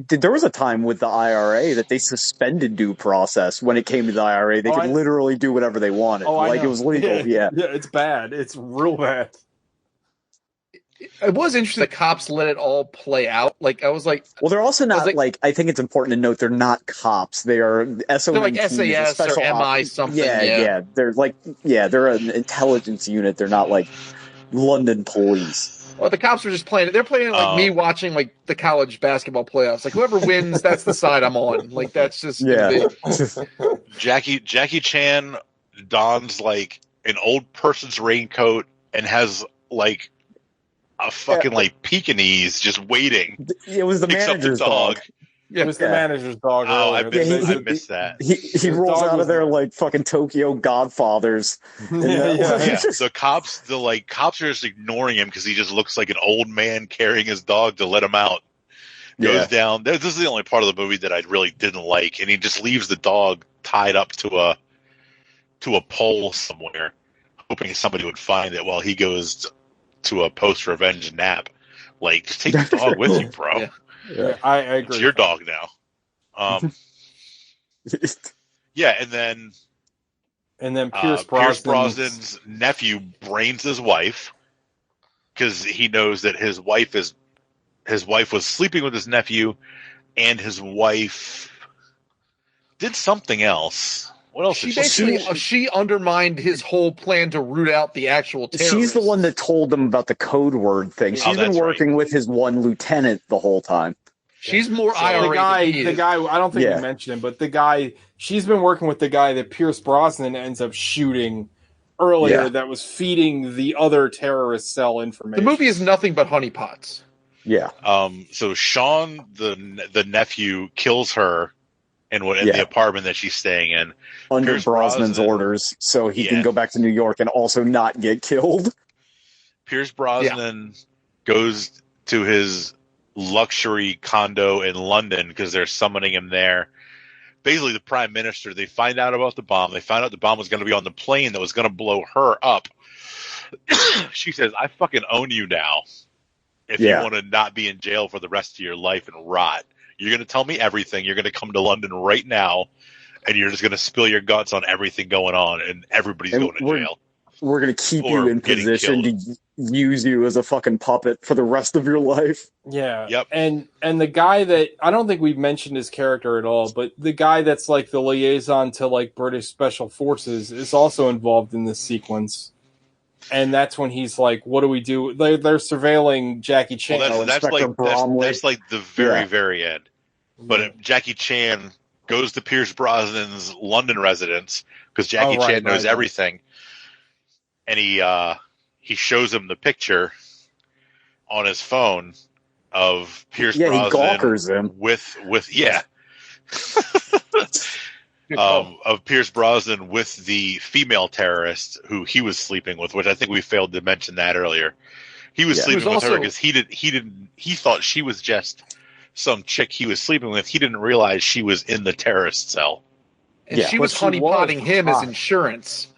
there was a time with the IRA that they suspended due process when it came to the IRA. They could literally do whatever they wanted. It was legal. Yeah, it's bad. It's real bad. It was interesting. The cops let it all play out. Like I was like, well, they're also not like. I think it's important to note they're not cops. They are SO19. They're like SAS or MI something. Yeah. They're like they're an intelligence unit. They're not like London police. Well, the cops are just playing it. They're playing it like me watching like the college basketball playoffs. Like whoever wins, that's the side I'm on. Like that's just Jackie Chan dons like an old person's raincoat and has like a fucking like Pekingese just waiting. It was the manager's dog. Yeah, it was the manager's dog. Oh, I missed that. He rolls out of there like fucking Tokyo Godfathers. The cops are just ignoring him because he just looks like an old man carrying his dog to let him out. Goes down. This is the only part of the movie that I really didn't like, and he just leaves the dog tied up to a pole somewhere, hoping somebody would find it while he goes to a post-revenge nap. Like, just take the dog with you, bro. Yeah, I agree. It's your dog now. And then Pierce Brosnan's nephew brains his wife because he knows that his wife was sleeping with his nephew, and his wife did something else. What else? She undermined his whole plan to root out the actual terrorists. She's the one that told them about the code word thing. She's been working with his one lieutenant the whole time. She's more IRA. The guy. I don't think you mentioned him, but the guy. She's been working with the guy that Pierce Brosnan ends up shooting earlier. That was feeding the other terrorist cell information. The movie is nothing but honeypots. Yeah. So Sean, the nephew, kills her in the apartment that she's staying in under Pierce Brosnan's orders, so he can go back to New York and also not get killed. Pierce Brosnan goes to his luxury condo in London because they're summoning him there. Basically, the prime minister, they find out about the bomb. They found out the bomb was going to be on the plane that was going to blow her up. She says, I fucking own you now. If you want to not be in jail for the rest of your life and rot, you're going to tell me everything. You're going to come to London right now, and you're just going to spill your guts on everything going on, and everybody's going to jail. We're going to keep you in position to use you as a fucking puppet for the rest of your life. Yeah. Yep. And the guy that, I don't think we've mentioned his character at all, but the guy that's like the liaison to like British Special Forces is also involved in this sequence. And that's when he's like, what do we do? They're surveilling Jackie Chan. Well, that's like the very end. But Jackie Chan goes to Pierce Brosnan's London residence because Jackie Chan knows everything. And he shows him the picture on his phone of Pierce Brosnan. He gawkers him. Of Pierce Brosnan with the female terrorist who he was sleeping with, which I think we failed to mention that earlier. He was sleeping with her because he thought she was just some chick he was sleeping with. He didn't realize she was in the terrorist cell. And she was honeypotting him as insurance.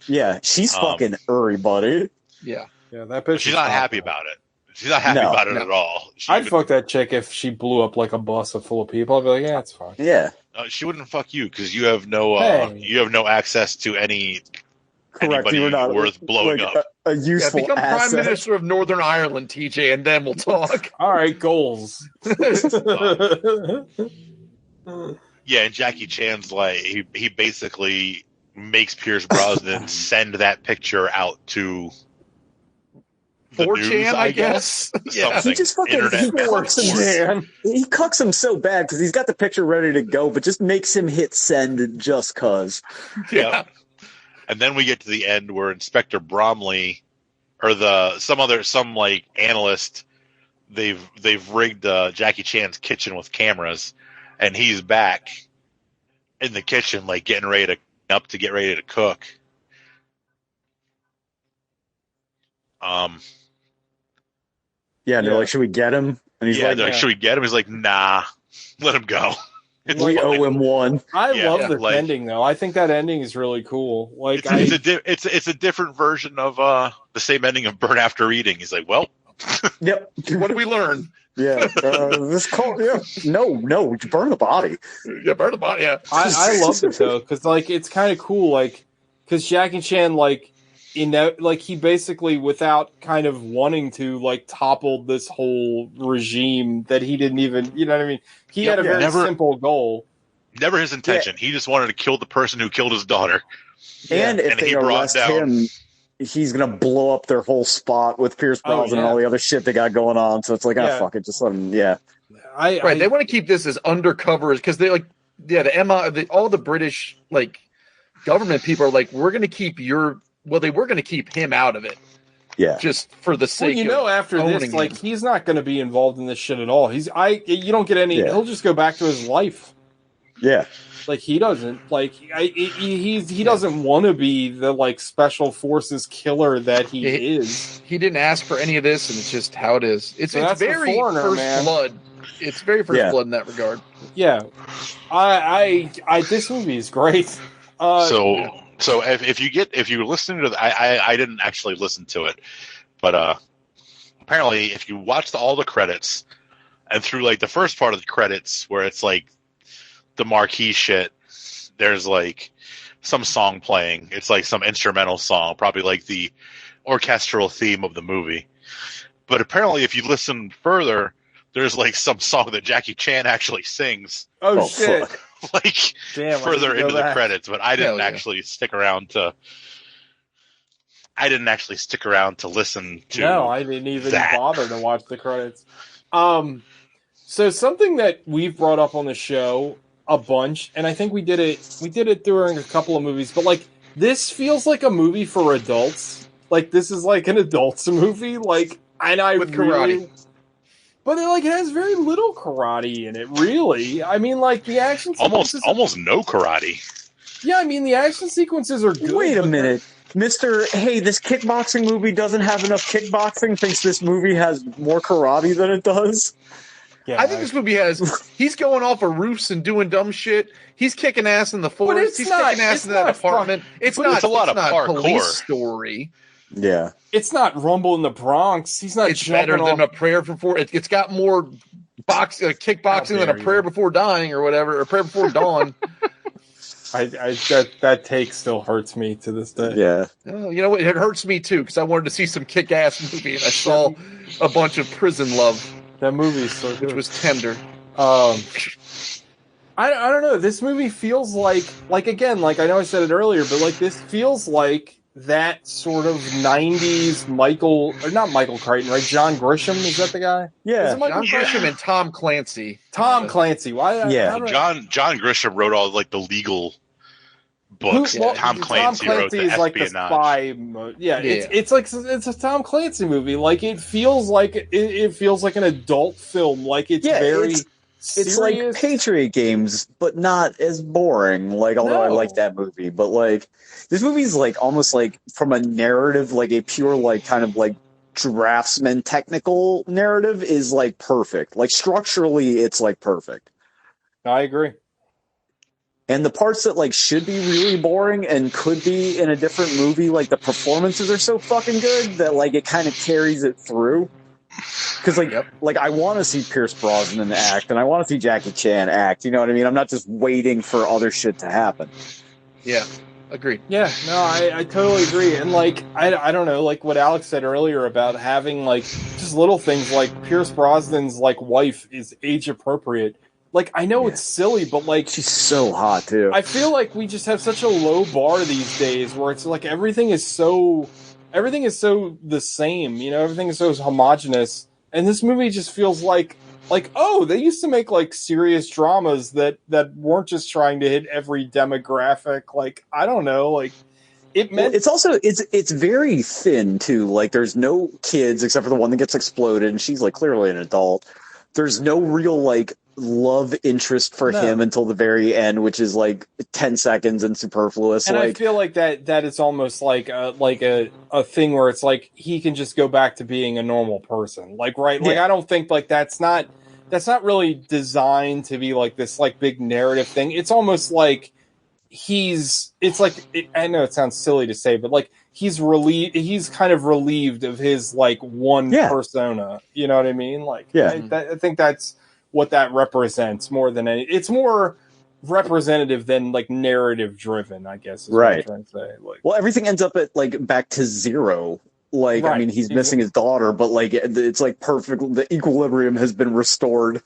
Yeah, she's fucking everybody. Yeah. Yeah, that bitch. She's not happy about it. She's not happy about it at all. I'd fuck that chick if she blew up like a bus full of people. I'd be like, yeah, it's fine. Yeah. She wouldn't fuck you because you have no access to anybody worth blowing up. A useful become asset. Prime Minister of Northern Ireland, TJ, and then we'll talk. All right, goals. Yeah, and Jackie Chan's like he basically makes Pierce Brosnan send that picture out to the 4chan, news, I guess. Yeah. He just fucking he cucks him so bad because he's got the picture ready to go, but just makes him hit send just cause. Yeah. And then we get to the end where Inspector Bromley or some analyst, they've rigged Jackie Chan's kitchen with cameras, and he's back in the kitchen like getting ready to cook. Yeah, and they're like, should we get him? And he's like, should we get him? He's like, nah, let him go. We owe him one. I love the ending, though. I think that ending is really cool. Like, it's a different version of the same ending of Burn After Eating. He's like, well, yep. What did we learn? Yeah, this call. Yeah, no, burn the body. Yeah, burn the body. Yeah, I love it though because like it's kind of cool. Like, because Jackie Chan, like, he basically, without kind of wanting to, like, toppled this whole regime that he didn't even, you know what I mean? He had a very simple goal. Never his intention. He just wanted to kill the person who killed his daughter. And if they arrest him, he's going to blow up their whole spot with Pierce Brosnan and all the other shit they got going on. So it's like, fuck it, just let him, they want to keep this as undercover, because they like, all the British, like, government people are like, we're going to keep they were going to keep him out of it. Yeah. Just for the sake of after this, like, him. He's not going to be involved in this shit at all. You don't get any, he'll just go back to his life. Yeah. Like, he doesn't, like, he doesn't want to be the, like, special forces killer that he is. He didn't ask for any of this, and it's just how it is. It's very First Blood. It's very First Blood in that regard. Yeah. This movie is great. So if you listen to I didn't actually listen to it, but apparently if you watch all the credits and through like the first part of the credits where it's like the marquee shit, there's like some song playing. It's like some instrumental song, probably like the orchestral theme of the movie. But apparently if you listen further, there's like some song that Jackie Chan actually sings. Oh shit. Like further into the credits, but I didn't actually stick around to listen to. No, I didn't even bother to watch the credits. So something that we've brought up on the show a bunch, and I think we did it during a couple of movies, but like this feels like a movie for adults. Like this is like an adults movie, like, and I with karate. But it has very little karate in it, really. I mean, like, the action sequences... Almost no karate. Yeah, I mean, the action sequences are good. Wait a minute. Mr. Hey, this kickboxing movie doesn't have enough kickboxing, thinks this movie has more karate than it does? Yeah, I think this movie has... He's going off of roofs and doing dumb shit. He's kicking ass in the forest. He's kicking ass in that apartment. It's a lot of parkour. Police Story. Yeah. It's not Rumble in the Bronx. He's not. It's better than A Prayer Before. It's got more kickboxing than A Prayer Before Dying or whatever, or Prayer Before Dawn. That take still hurts me to this day. Yeah. Oh, you know what? It hurts me too, because I wanted to see some kick-ass movie, and I saw a bunch of prison love. That movie, so good. Which was tender. I don't know. This movie feels like again, like I know I said it earlier, but like this feels like that sort of 90s not Michael Crichton, right? John Grisham, is that the guy? Yeah. John Grisham and Tom Clancy. Clancy. Why? John Grisham wrote all like the legal books. Tom Clancy wrote the is like the spy. It's a Tom Clancy movie. Like it feels like an adult film. Like it's very it's like Patriot Games, but not as boring. Like, although I like that movie, but like this movie's like almost like from a narrative, like a pure like kind of like draftsman technical narrative is like perfect. Like structurally, it's like perfect. I agree. And the parts that like should be really boring and could be in a different movie, like the performances are so fucking good that like it kind of carries it through. Because like I want to see Pierce Brosnan act, and I want to see Jackie Chan act. You know what I mean? I'm not just waiting for other shit to happen. Yeah, agreed. Yeah, no, I totally agree. And like I don't know, like what Alex said earlier about having like just little things like Pierce Brosnan's like wife is age appropriate. Like I know it's silly, but like she's so hot too. I feel like we just have such a low bar these days, where it's like everything is so the same, you know, everything is so homogenous, and this movie just feels like they used to make like serious dramas that weren't just trying to hit every demographic. Like I don't know, like it's also it's very thin too. Like there's no kids except for the one that gets exploded, and she's like clearly an adult. There's no real like love interest for him until the very end, which is like 10 seconds and superfluous. And I feel like that is almost like a thing where it's like he can just go back to being a normal person. Like right, like I don't think like that's not really designed to be like this like big narrative thing. It's almost like I know it sounds silly to say, but like he's kind of relieved of his like one persona. You know what I mean? Like I think that's what that represents more than any. It's more representative than like narrative driven, I guess. Is right. What I'm trying to say. Like, well, everything ends up at like back to zero. Like, right. I mean, he's missing his daughter, but like it's like perfect. The equilibrium has been restored.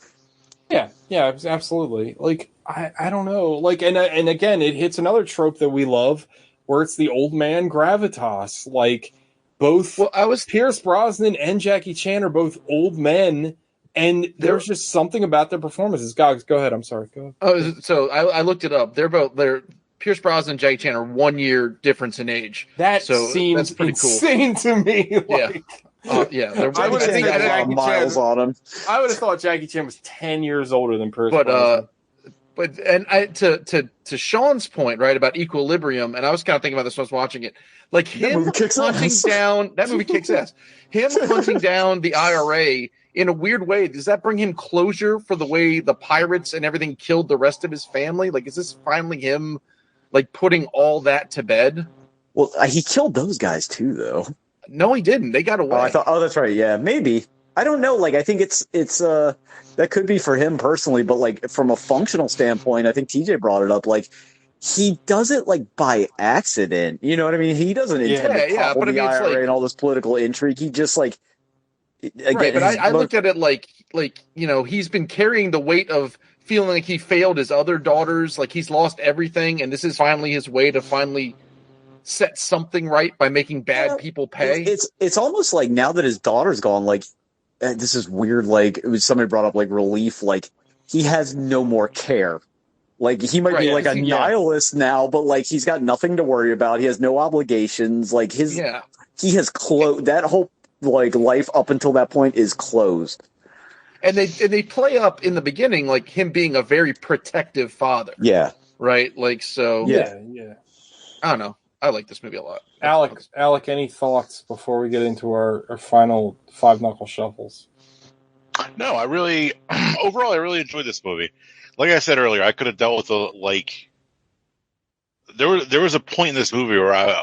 Yeah, absolutely. Like, I don't know. Like, and again, it hits another trope that we love, where it's the old man gravitas. Like, both Pierce Brosnan and Jackie Chan are both old men, and there's just something about their performances. Gogs, go ahead. I'm sorry. Go ahead. Oh, so I looked it up. They're Pierce Brosnan and Jackie Chan are 1 year difference in age. That seems pretty insane to me. Like, yeah. I would have I would have thought Jackie Chan was 10 years older than Pierce Brosnan. But to Sean's point, right, about equilibrium, and I was kind of thinking about this when I was watching it, like him hunting down that movie kicks ass. Him hunting down the IRA in a weird way, does that bring him closure for the way the pirates and everything killed the rest of his family? Like, is this finally him, like, putting all that to bed? Well, he killed those guys too, though. No, he didn't. They got away. Oh, that's right. Yeah, maybe. I don't know. Like, I think it's that could be for him personally, but like from a functional standpoint, I think TJ brought it up. Like, he does it like by accident. You know what I mean? He doesn't intend to topple the IRA like, and all this political intrigue. He just like. Again, right, but I looked at it like he's been carrying the weight of feeling like he failed his other daughters, like he's lost everything, and this is finally his way to finally set something right by making bad people pay. It's almost like now that his daughter's gone, like this is weird. Like, it was somebody brought up like relief. Like, he has no more care. Like, he might be like a nihilist now, but like he's got nothing to worry about. He has no obligations. Like he has closed that whole. Like, life up until that point is closed. And they play up in the beginning like him being a very protective father. Yeah. Right? Like, so yeah. I don't know. I like this movie a lot. Alec, any thoughts before we get into our final five knuckle shuffles? No, I really overall I really enjoyed this movie. Like I said earlier, I could have dealt with there was a point in this movie where I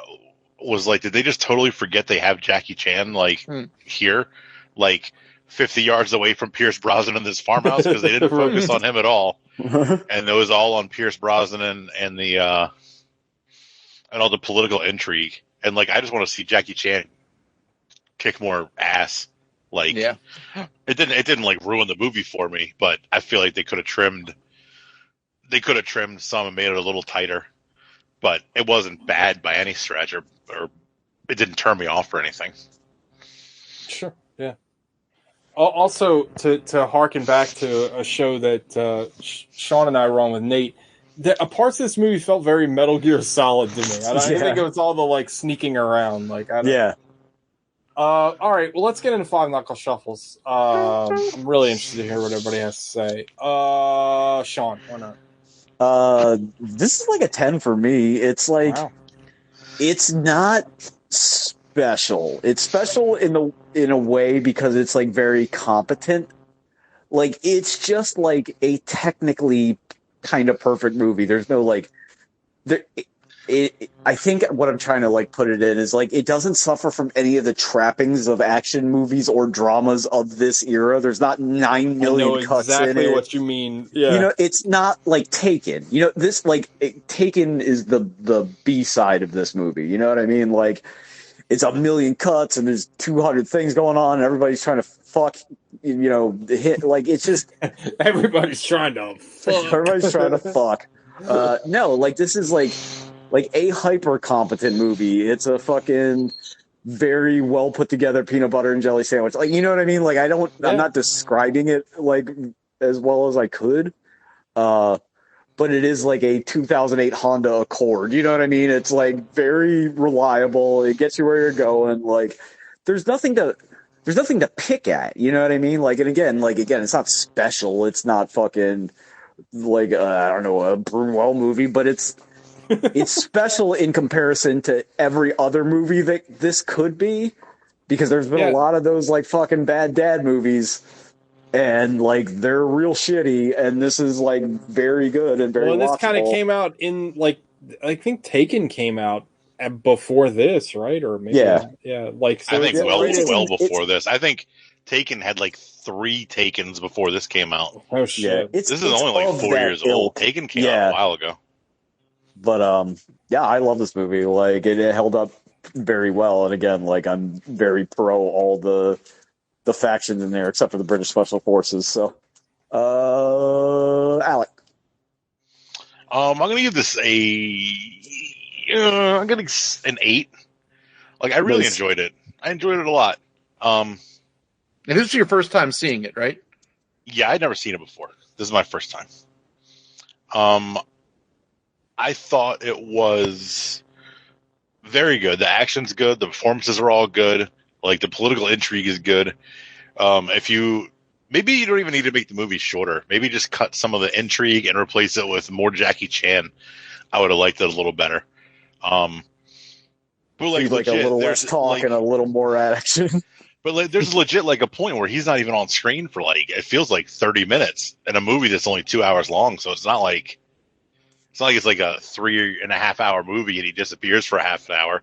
was like, did they just totally forget they have Jackie Chan here, like 50 yards away from Pierce Brosnan in this farmhouse, because they didn't focus on him at all, and it was all on Pierce Brosnan and the and all the political intrigue, and like I just want to see Jackie Chan kick more ass. Like, it didn't like ruin the movie for me, but I feel like they could have trimmed some and made it a little tighter, but it wasn't bad by any stretch, or it didn't turn me off or anything. Sure, yeah. Also, to harken back to a show that Sean and I were on with Nate, parts of this movie felt very Metal Gear Solid to me. I think it was all the like sneaking around. Like, I don't all right, well, let's get into five knuckle shuffles. I'm really interested to hear what everybody has to say. Sean, why not? This is like a 10 for me. It's like, it's not special. It's special in a way because it's like very competent. Like, it's just like a technically kind of perfect movie. There's no like, I think what I'm trying to like put it in is like, it doesn't suffer from any of the trappings of action movies or dramas of this era. There's not 9 million cuts in it. Exactly what you mean. Yeah. You know, it's not like Taken. You know, this like Taken is the B side of this movie. You know what I mean? Like, it's a million cuts and there's 200 things going on and everybody's trying to fuck, you know, hit. Like, it's just everybody's trying to fuck. Everybody's trying to fuck. No, like, this is like a hyper competent movie. It's a fucking very well put together peanut butter and jelly sandwich. Like, you know what I mean? Like, I'm not describing it like as well as I could. But it is like a 2008 Honda Accord. You know what I mean? It's like very reliable. It gets you where you're going. Like, there's nothing to pick at. You know what I mean? Like, and again, it's not special. It's not fucking like I don't know, a Brunwell movie, but it's special in comparison to every other movie that this could be, because there's been a lot of those like fucking bad dad movies. And like, they're real shitty, and this is like very good and very. Well, this kind of came out in like, I think Taken came out before this, right? Or maybe like, so I think well before this. I think Taken had like 3 Takens before this came out. Oh shit! Yeah, this is only like 4 years old. Taken came out a while ago. But yeah, I love this movie. Like it held up very well, and again, like I'm very pro all the factions in there except for the British Special Forces. So, Alec, I'm gonna give this I'm gonna an 8. Like I really enjoyed it. I enjoyed it a lot. And this is your first time seeing it, right? Yeah, I'd never seen it before. This is my first time. I thought it was very good. The action's good. The performances are all good. Like the political intrigue is good. Maybe you don't even need to make the movie shorter. Maybe just cut some of the intrigue and replace it with more Jackie Chan. I would have liked it a little better. But like legit, a little less talk and a little more action. But like, there's legit like a point where he's not even on screen for like it feels like 30 minutes in a movie that's only 2 hours long. So it's not like it's like a 3.5 hour movie and he disappears for a half an hour.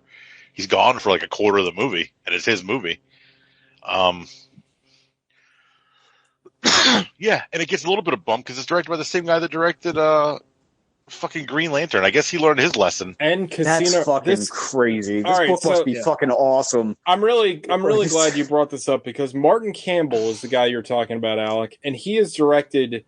He's gone for like a quarter of the movie, and it's his movie. Yeah, and it gets a little bit of bump because it's directed by the same guy that directed fucking Green Lantern. I guess he learned his lesson. And Casino. That's fucking crazy. This book must be fucking awesome. I'm really glad you brought this up because Martin Campbell is the guy you're talking about, Alec, and he has directed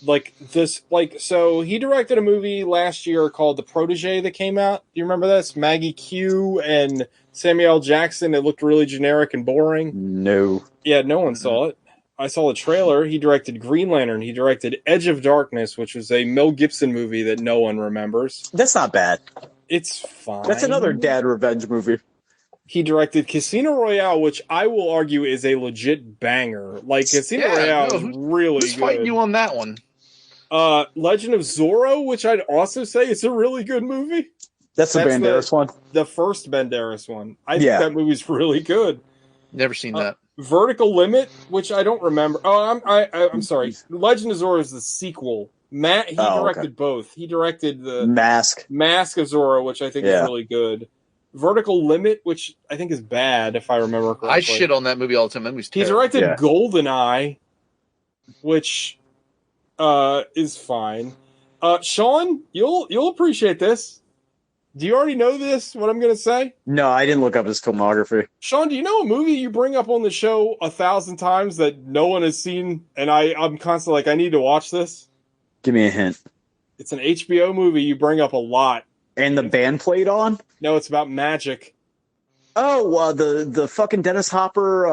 he directed a movie last year called The Protege that came out. Do you remember this? Maggie Q and Samuel L. Jackson. It looked really generic and boring. No. Yeah, no one saw it. I saw the trailer. He directed Green Lantern. He directed Edge of Darkness, which was a Mel Gibson movie that no one remembers. That's not bad. It's fine. That's another dad revenge movie. He directed Casino Royale, which I will argue is a legit banger. Like, Casino Royale is really good. Who's fighting you on that one? Legend of Zorro, which I'd also say is a really good movie. That's the Banderas one? The first Banderas one. I think that movie's really good. Never seen that. Vertical Limit, which I don't remember. Oh, I'm sorry. Legend of Zorro is the sequel. He directed both. He directed the Mask of Zorro, which I think is really good. Vertical Limit, which I think is bad, if I remember correctly. I shit on that movie all the time. That movie's terrible. He directed GoldenEye, which is fine. Sean, you'll appreciate this. Do you already know this, what I'm going to say? No, I didn't look up his filmography. Sean, do you know a movie you bring up on the show 1,000 times that no one has seen, and I'm constantly like, I need to watch this? Give me a hint. It's an HBO movie you bring up a lot. And the band played on? No, it's about magic. Oh, the fucking Dennis Hopper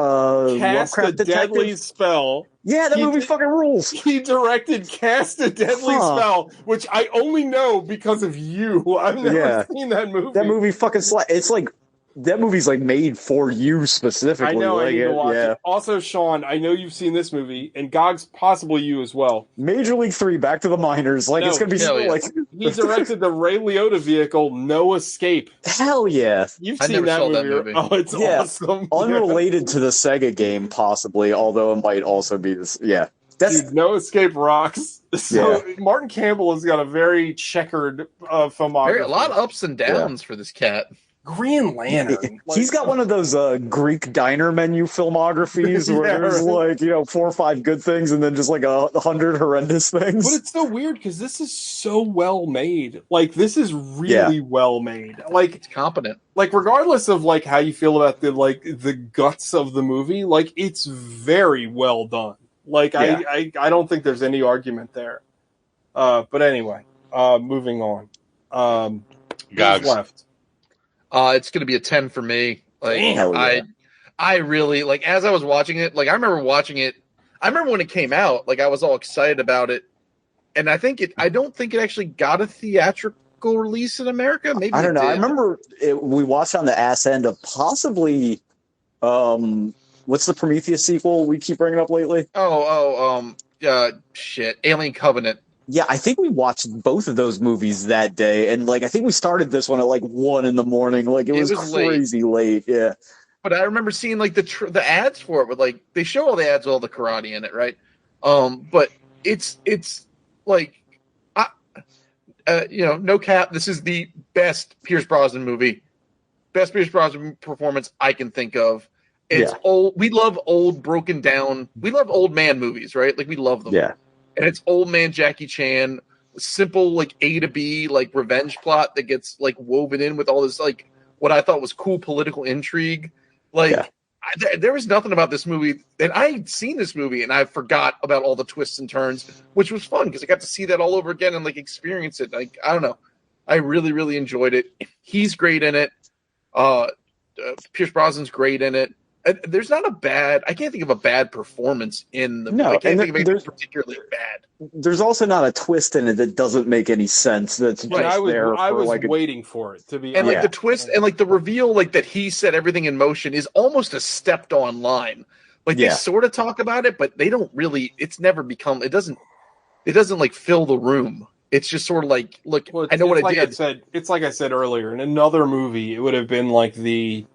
Cast a Deadly Spell. Yeah, that movie fucking rules. He directed Cast a Deadly Spell, which I only know because of you. I've never seen that movie. That movie fucking it's like that movie's like made for you specifically. I know, like, I need to watch it. Also, Sean, I know you've seen this movie, and Gogs, possibly you as well. Major League 3, Back to the Minors. Like, it's going to be like... He directed the Ray Liotta vehicle, No Escape. Hell yeah. You've seen that movie. Oh, it's awesome. Unrelated to the Sega game, possibly, although it might also be this... Yeah. Dude, No Escape rocks. So Martin Campbell has got a very checkered filmography. A lot of ups and downs for this cat. Green Lantern. He's got one of those Greek diner menu filmographies where there's 4 or 5 good things and then just like 100 horrendous things. But it's so weird because this is so well made. Like, this is really well made. Like, it's competent. Like, regardless of like how you feel about the guts of the movie, like, it's very well done. Like, I don't think there's any argument there. But anyway, moving on. Gogs. Who's left? It's going to be a 10 for me. Like, I really, like, as I was watching it, like, I remember watching it. I remember when it came out, like, I was all excited about it. And I don't think it actually got a theatrical release in America. Maybe I don't know. I remember we watched on the ass end of possibly, what's the Prometheus sequel we keep bringing up lately? Alien Covenant. Yeah, I think we watched both of those movies that day, and like I think we started this one at like 1 a.m. Like it was crazy late. Yeah, but I remember seeing like the ads for it with like they show all the ads with all the karate in it, right? But it's like, no cap. This is the best Pierce Brosnan movie, best Pierce Brosnan performance I can think of, It's old. We love old, broken down. We love old man movies, right? Like we love them. Yeah. And it's old man Jackie Chan, simple like A to B like revenge plot that gets like woven in with all this like what I thought was cool political intrigue. Like there was nothing about this movie, and I'd seen this movie and I forgot about all the twists and turns, which was fun because I got to see that all over again and like experience it. Like I don't know, I really really enjoyed it. He's great in it. Pierce Brosnan's great in it. There's not a bad. I can't think of a bad performance in the. No, I can't think of anything particularly bad. There's also not a twist in it that doesn't make any sense. That's just I was like waiting for it to be. And like the twist and like the reveal, like that he set everything in motion is almost a stepped on line. Like they sort of talk about it, but they don't really. It's never become. It doesn't like fill the room. It's just sort of like, look, I know what I did. It's like I said earlier. In another movie, it would have been like the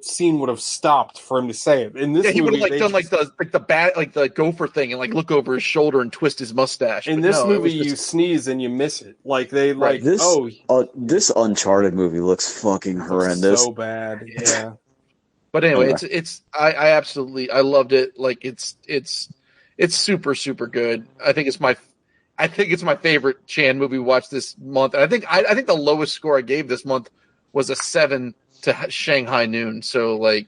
scene would have stopped for him to say it. In this movie, he would have done like the gopher thing and like look over his shoulder and twist his mustache. In this movie, you sneeze and you miss it. Like they like this Uncharted movie looks fucking horrendous. So bad, yeah. But anyway, I absolutely loved it. Like it's super super good. I think it's my favorite Chan movie we watched this month. And I think the lowest score I gave this month was a 7 to Shanghai Noon. So like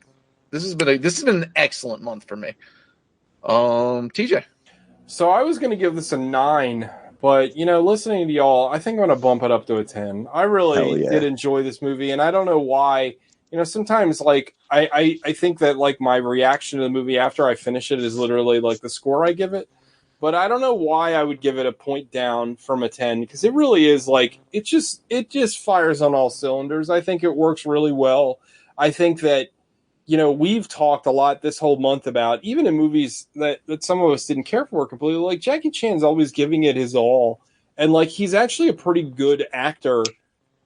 this has been an excellent month for me. TJ. So I was going to give this a 9, but listening to y'all, I think I'm going to bump it up to a 10. I really did enjoy this movie, and I don't know why. Sometimes like I think that like my reaction to the movie after I finish it is literally like the score I give it. But I don't know why I would give it a point down from a 10, because it really is like it just fires on all cylinders. I think it works really well. I think that we've talked a lot this whole month about, even in movies that some of us didn't care for completely, like Jackie Chan's always giving it his all, and like he's actually a pretty good actor.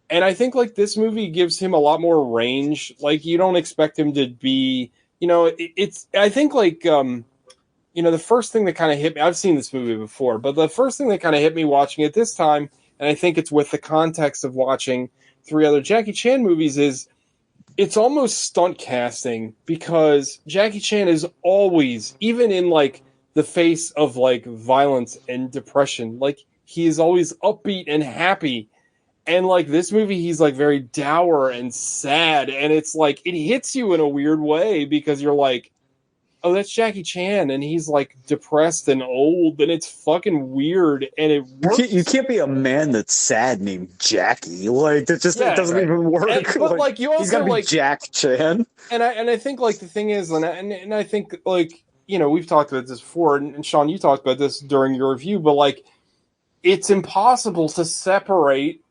And I think like this movie gives him a lot more range. Like you don't expect him to be, I think like the first thing that kind of hit me, I've seen this movie before, but the first thing that kind of hit me watching it this time, and I think it's with the context of watching 3 other Jackie Chan movies, is it's almost stunt casting, because Jackie Chan is always, even in like the face of like violence and depression, like he is always upbeat and happy. And like this movie, he's like very dour and sad. And it's like, it hits you in a weird way, because you're like, oh, that's Jackie Chan, and he's like depressed and old, and it's fucking weird, and it works. You can't be a man that's sad named Jackie. Like it doesn't even work. But like you also he's gotta be like Jack Chan. And I think like the thing is, and I think like we've talked about this before, and Sean, you talked about this during your review, but like it's impossible to separate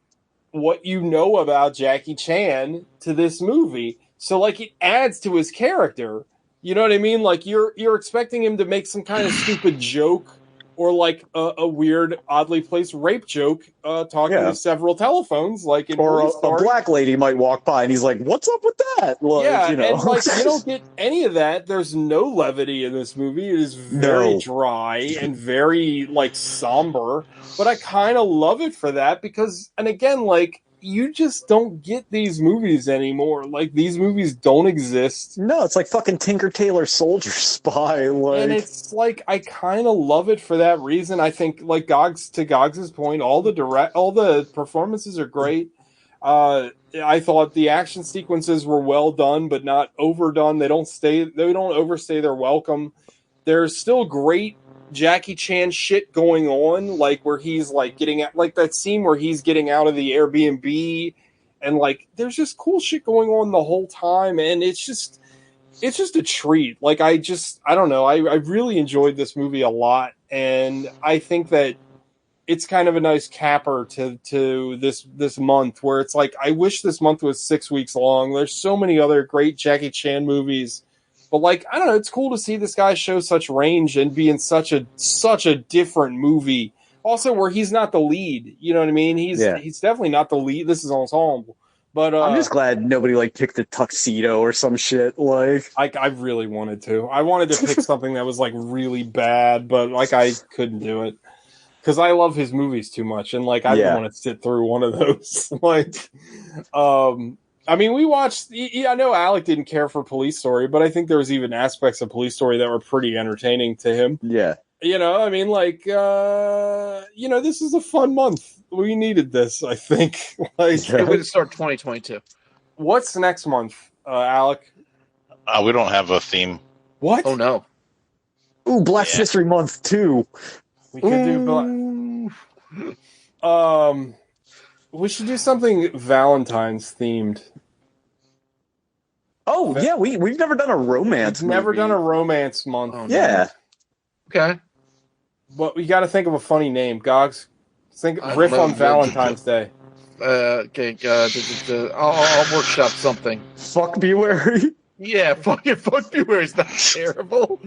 what you know about Jackie Chan to this movie. So like it adds to his character. You know what I mean? Like you're expecting him to make some kind of stupid joke, or like a weird, oddly placed rape joke, talking to several telephones, like in or a black lady might walk by and he's like, "What's up with that?" Like, and like you don't get any of that. There's no levity in this movie. It is very dry and very like somber. But I kind of love it for that, because, and again, like, you just don't get these movies anymore. Like, these movies don't exist. No, it's like fucking Tinker Tailor Soldier Spy. Like, and it's like, I kind of love it for that reason. I think, like, Gogs's point, all the performances are great. I thought the action sequences were well done, but not overdone. They don't overstay their welcome. There's still great Jackie Chan shit going on, like where he's like getting out, like that scene where he's getting out of the Airbnb, and like there's just cool shit going on the whole time, and it's just a treat. Like I don't know, I really enjoyed this movie a lot, and I think that it's kind of a nice capper to this month, where it's like, I wish this month was 6 weeks long. There's so many other great Jackie Chan movies. But like, I don't know, it's cool to see this guy show such range and be in such a different movie. Also, where he's not the lead. You know what I mean? He's definitely not the lead. This is ensemble. But I'm just glad nobody like picked a tuxedo or some shit. Like I really wanted to. I wanted to pick something that was like really bad, but like I couldn't do it, because I love his movies too much, and like I didn't want to sit through one of those. Like, I mean, we watched. I know Alec didn't care for Police Story, but I think there was even aspects of Police Story that were pretty entertaining to him. Yeah. I mean, like, this is a fun month. We needed this, I think. Like, we're going to start 2022. What's next month, Alec? We don't have a theme. What? Oh, no. Ooh, Black History Month, too. We could do... we should do something Valentine's themed. Oh, yeah, we've never done a romance movie. Never done a romance month. Oh, yeah. Okay. But we got to think of a funny name, Gogs. Riff on Valentine's Day. Okay, I'll workshop something. Fuck Bewary? Yeah, fuck Bewary is not terrible.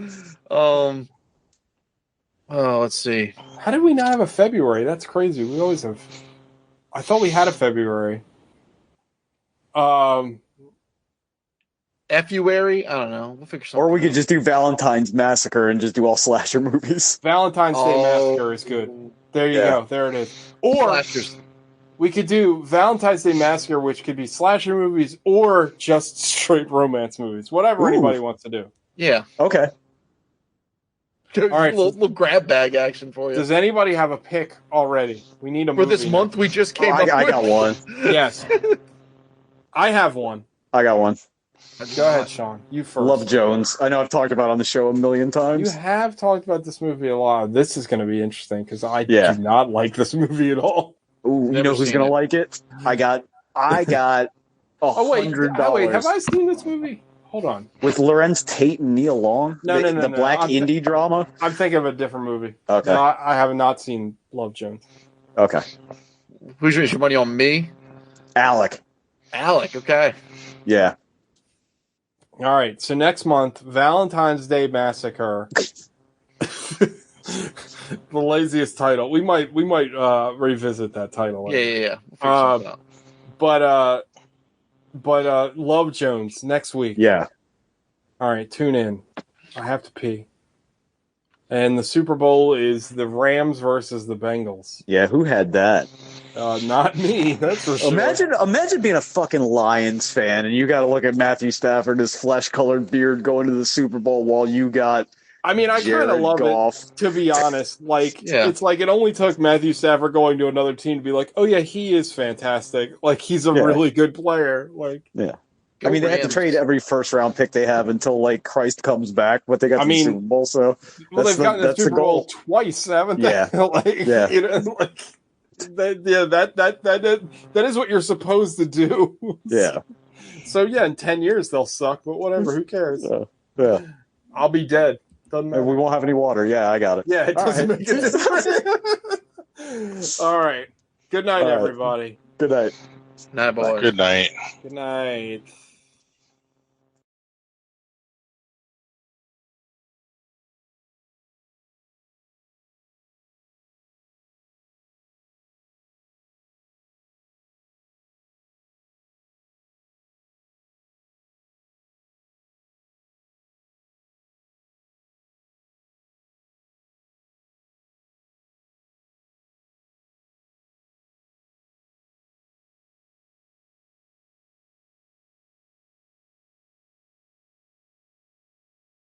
Let's see. How did we not have a February? That's crazy. We always have. I thought we had a February. February? I don't know. We'll figure something. Or we could just do Valentine's Massacre and just do all slasher movies. Valentine's Day Massacre is good. There you go. There it is. Or slashers. We could do Valentine's Day Massacre, which could be slasher movies or just straight romance movies. Whatever anybody wants to do. Yeah. Okay. All right. Little grab bag action for you. Does anybody have a pick already? We need a movie. For this month we just came up with. I got one. Yes. I have one. I got one. Go ahead, Sean. You first. Love Jones. I know I've talked about it on the show a million times. You have talked about this movie a lot. This is going to be interesting because I do not like this movie at all. Ooh, you know who's going to like it? I got $100. Wait, have I seen this movie? Hold on. With Lorenz Tate and Neil Long? The black indie drama? I'm thinking of a different movie. Okay. No, I have not seen Love Jones. Okay. Who's your money on me? Alec, okay. Yeah. All right, so next month, Valentine's Day Massacre. The laziest title. We might revisit that title. Yeah. But Love Jones next week. Yeah. All right, tune in. I have to pee. And the Super Bowl is the Rams versus the Bengals. Yeah, who had that? Not me, that's for sure. Imagine being a fucking Lions fan and you got to look at Matthew Stafford, his flesh-colored beard, going to the Super Bowl while you got. I mean, I kind of love it, to be honest. Like, It's like it only took Matthew Stafford going to another team to be like, oh yeah, he is fantastic. Like, he's a really good player. Like, yeah. I mean, they had to trade every first-round pick they have until, like, Christ comes back, but they got the Super Bowl, so they've gotten the Super Bowl twice, haven't they? Yeah. That is what you're supposed to do. Yeah. So, in 10 years they'll suck, but whatever, who cares? Yeah. I'll be dead. Doesn't matter. We won't have any water. Yeah, I got it. Yeah, it doesn't make a difference. All right. Good night, everybody. Good night. Night, boys. Good night. Good night.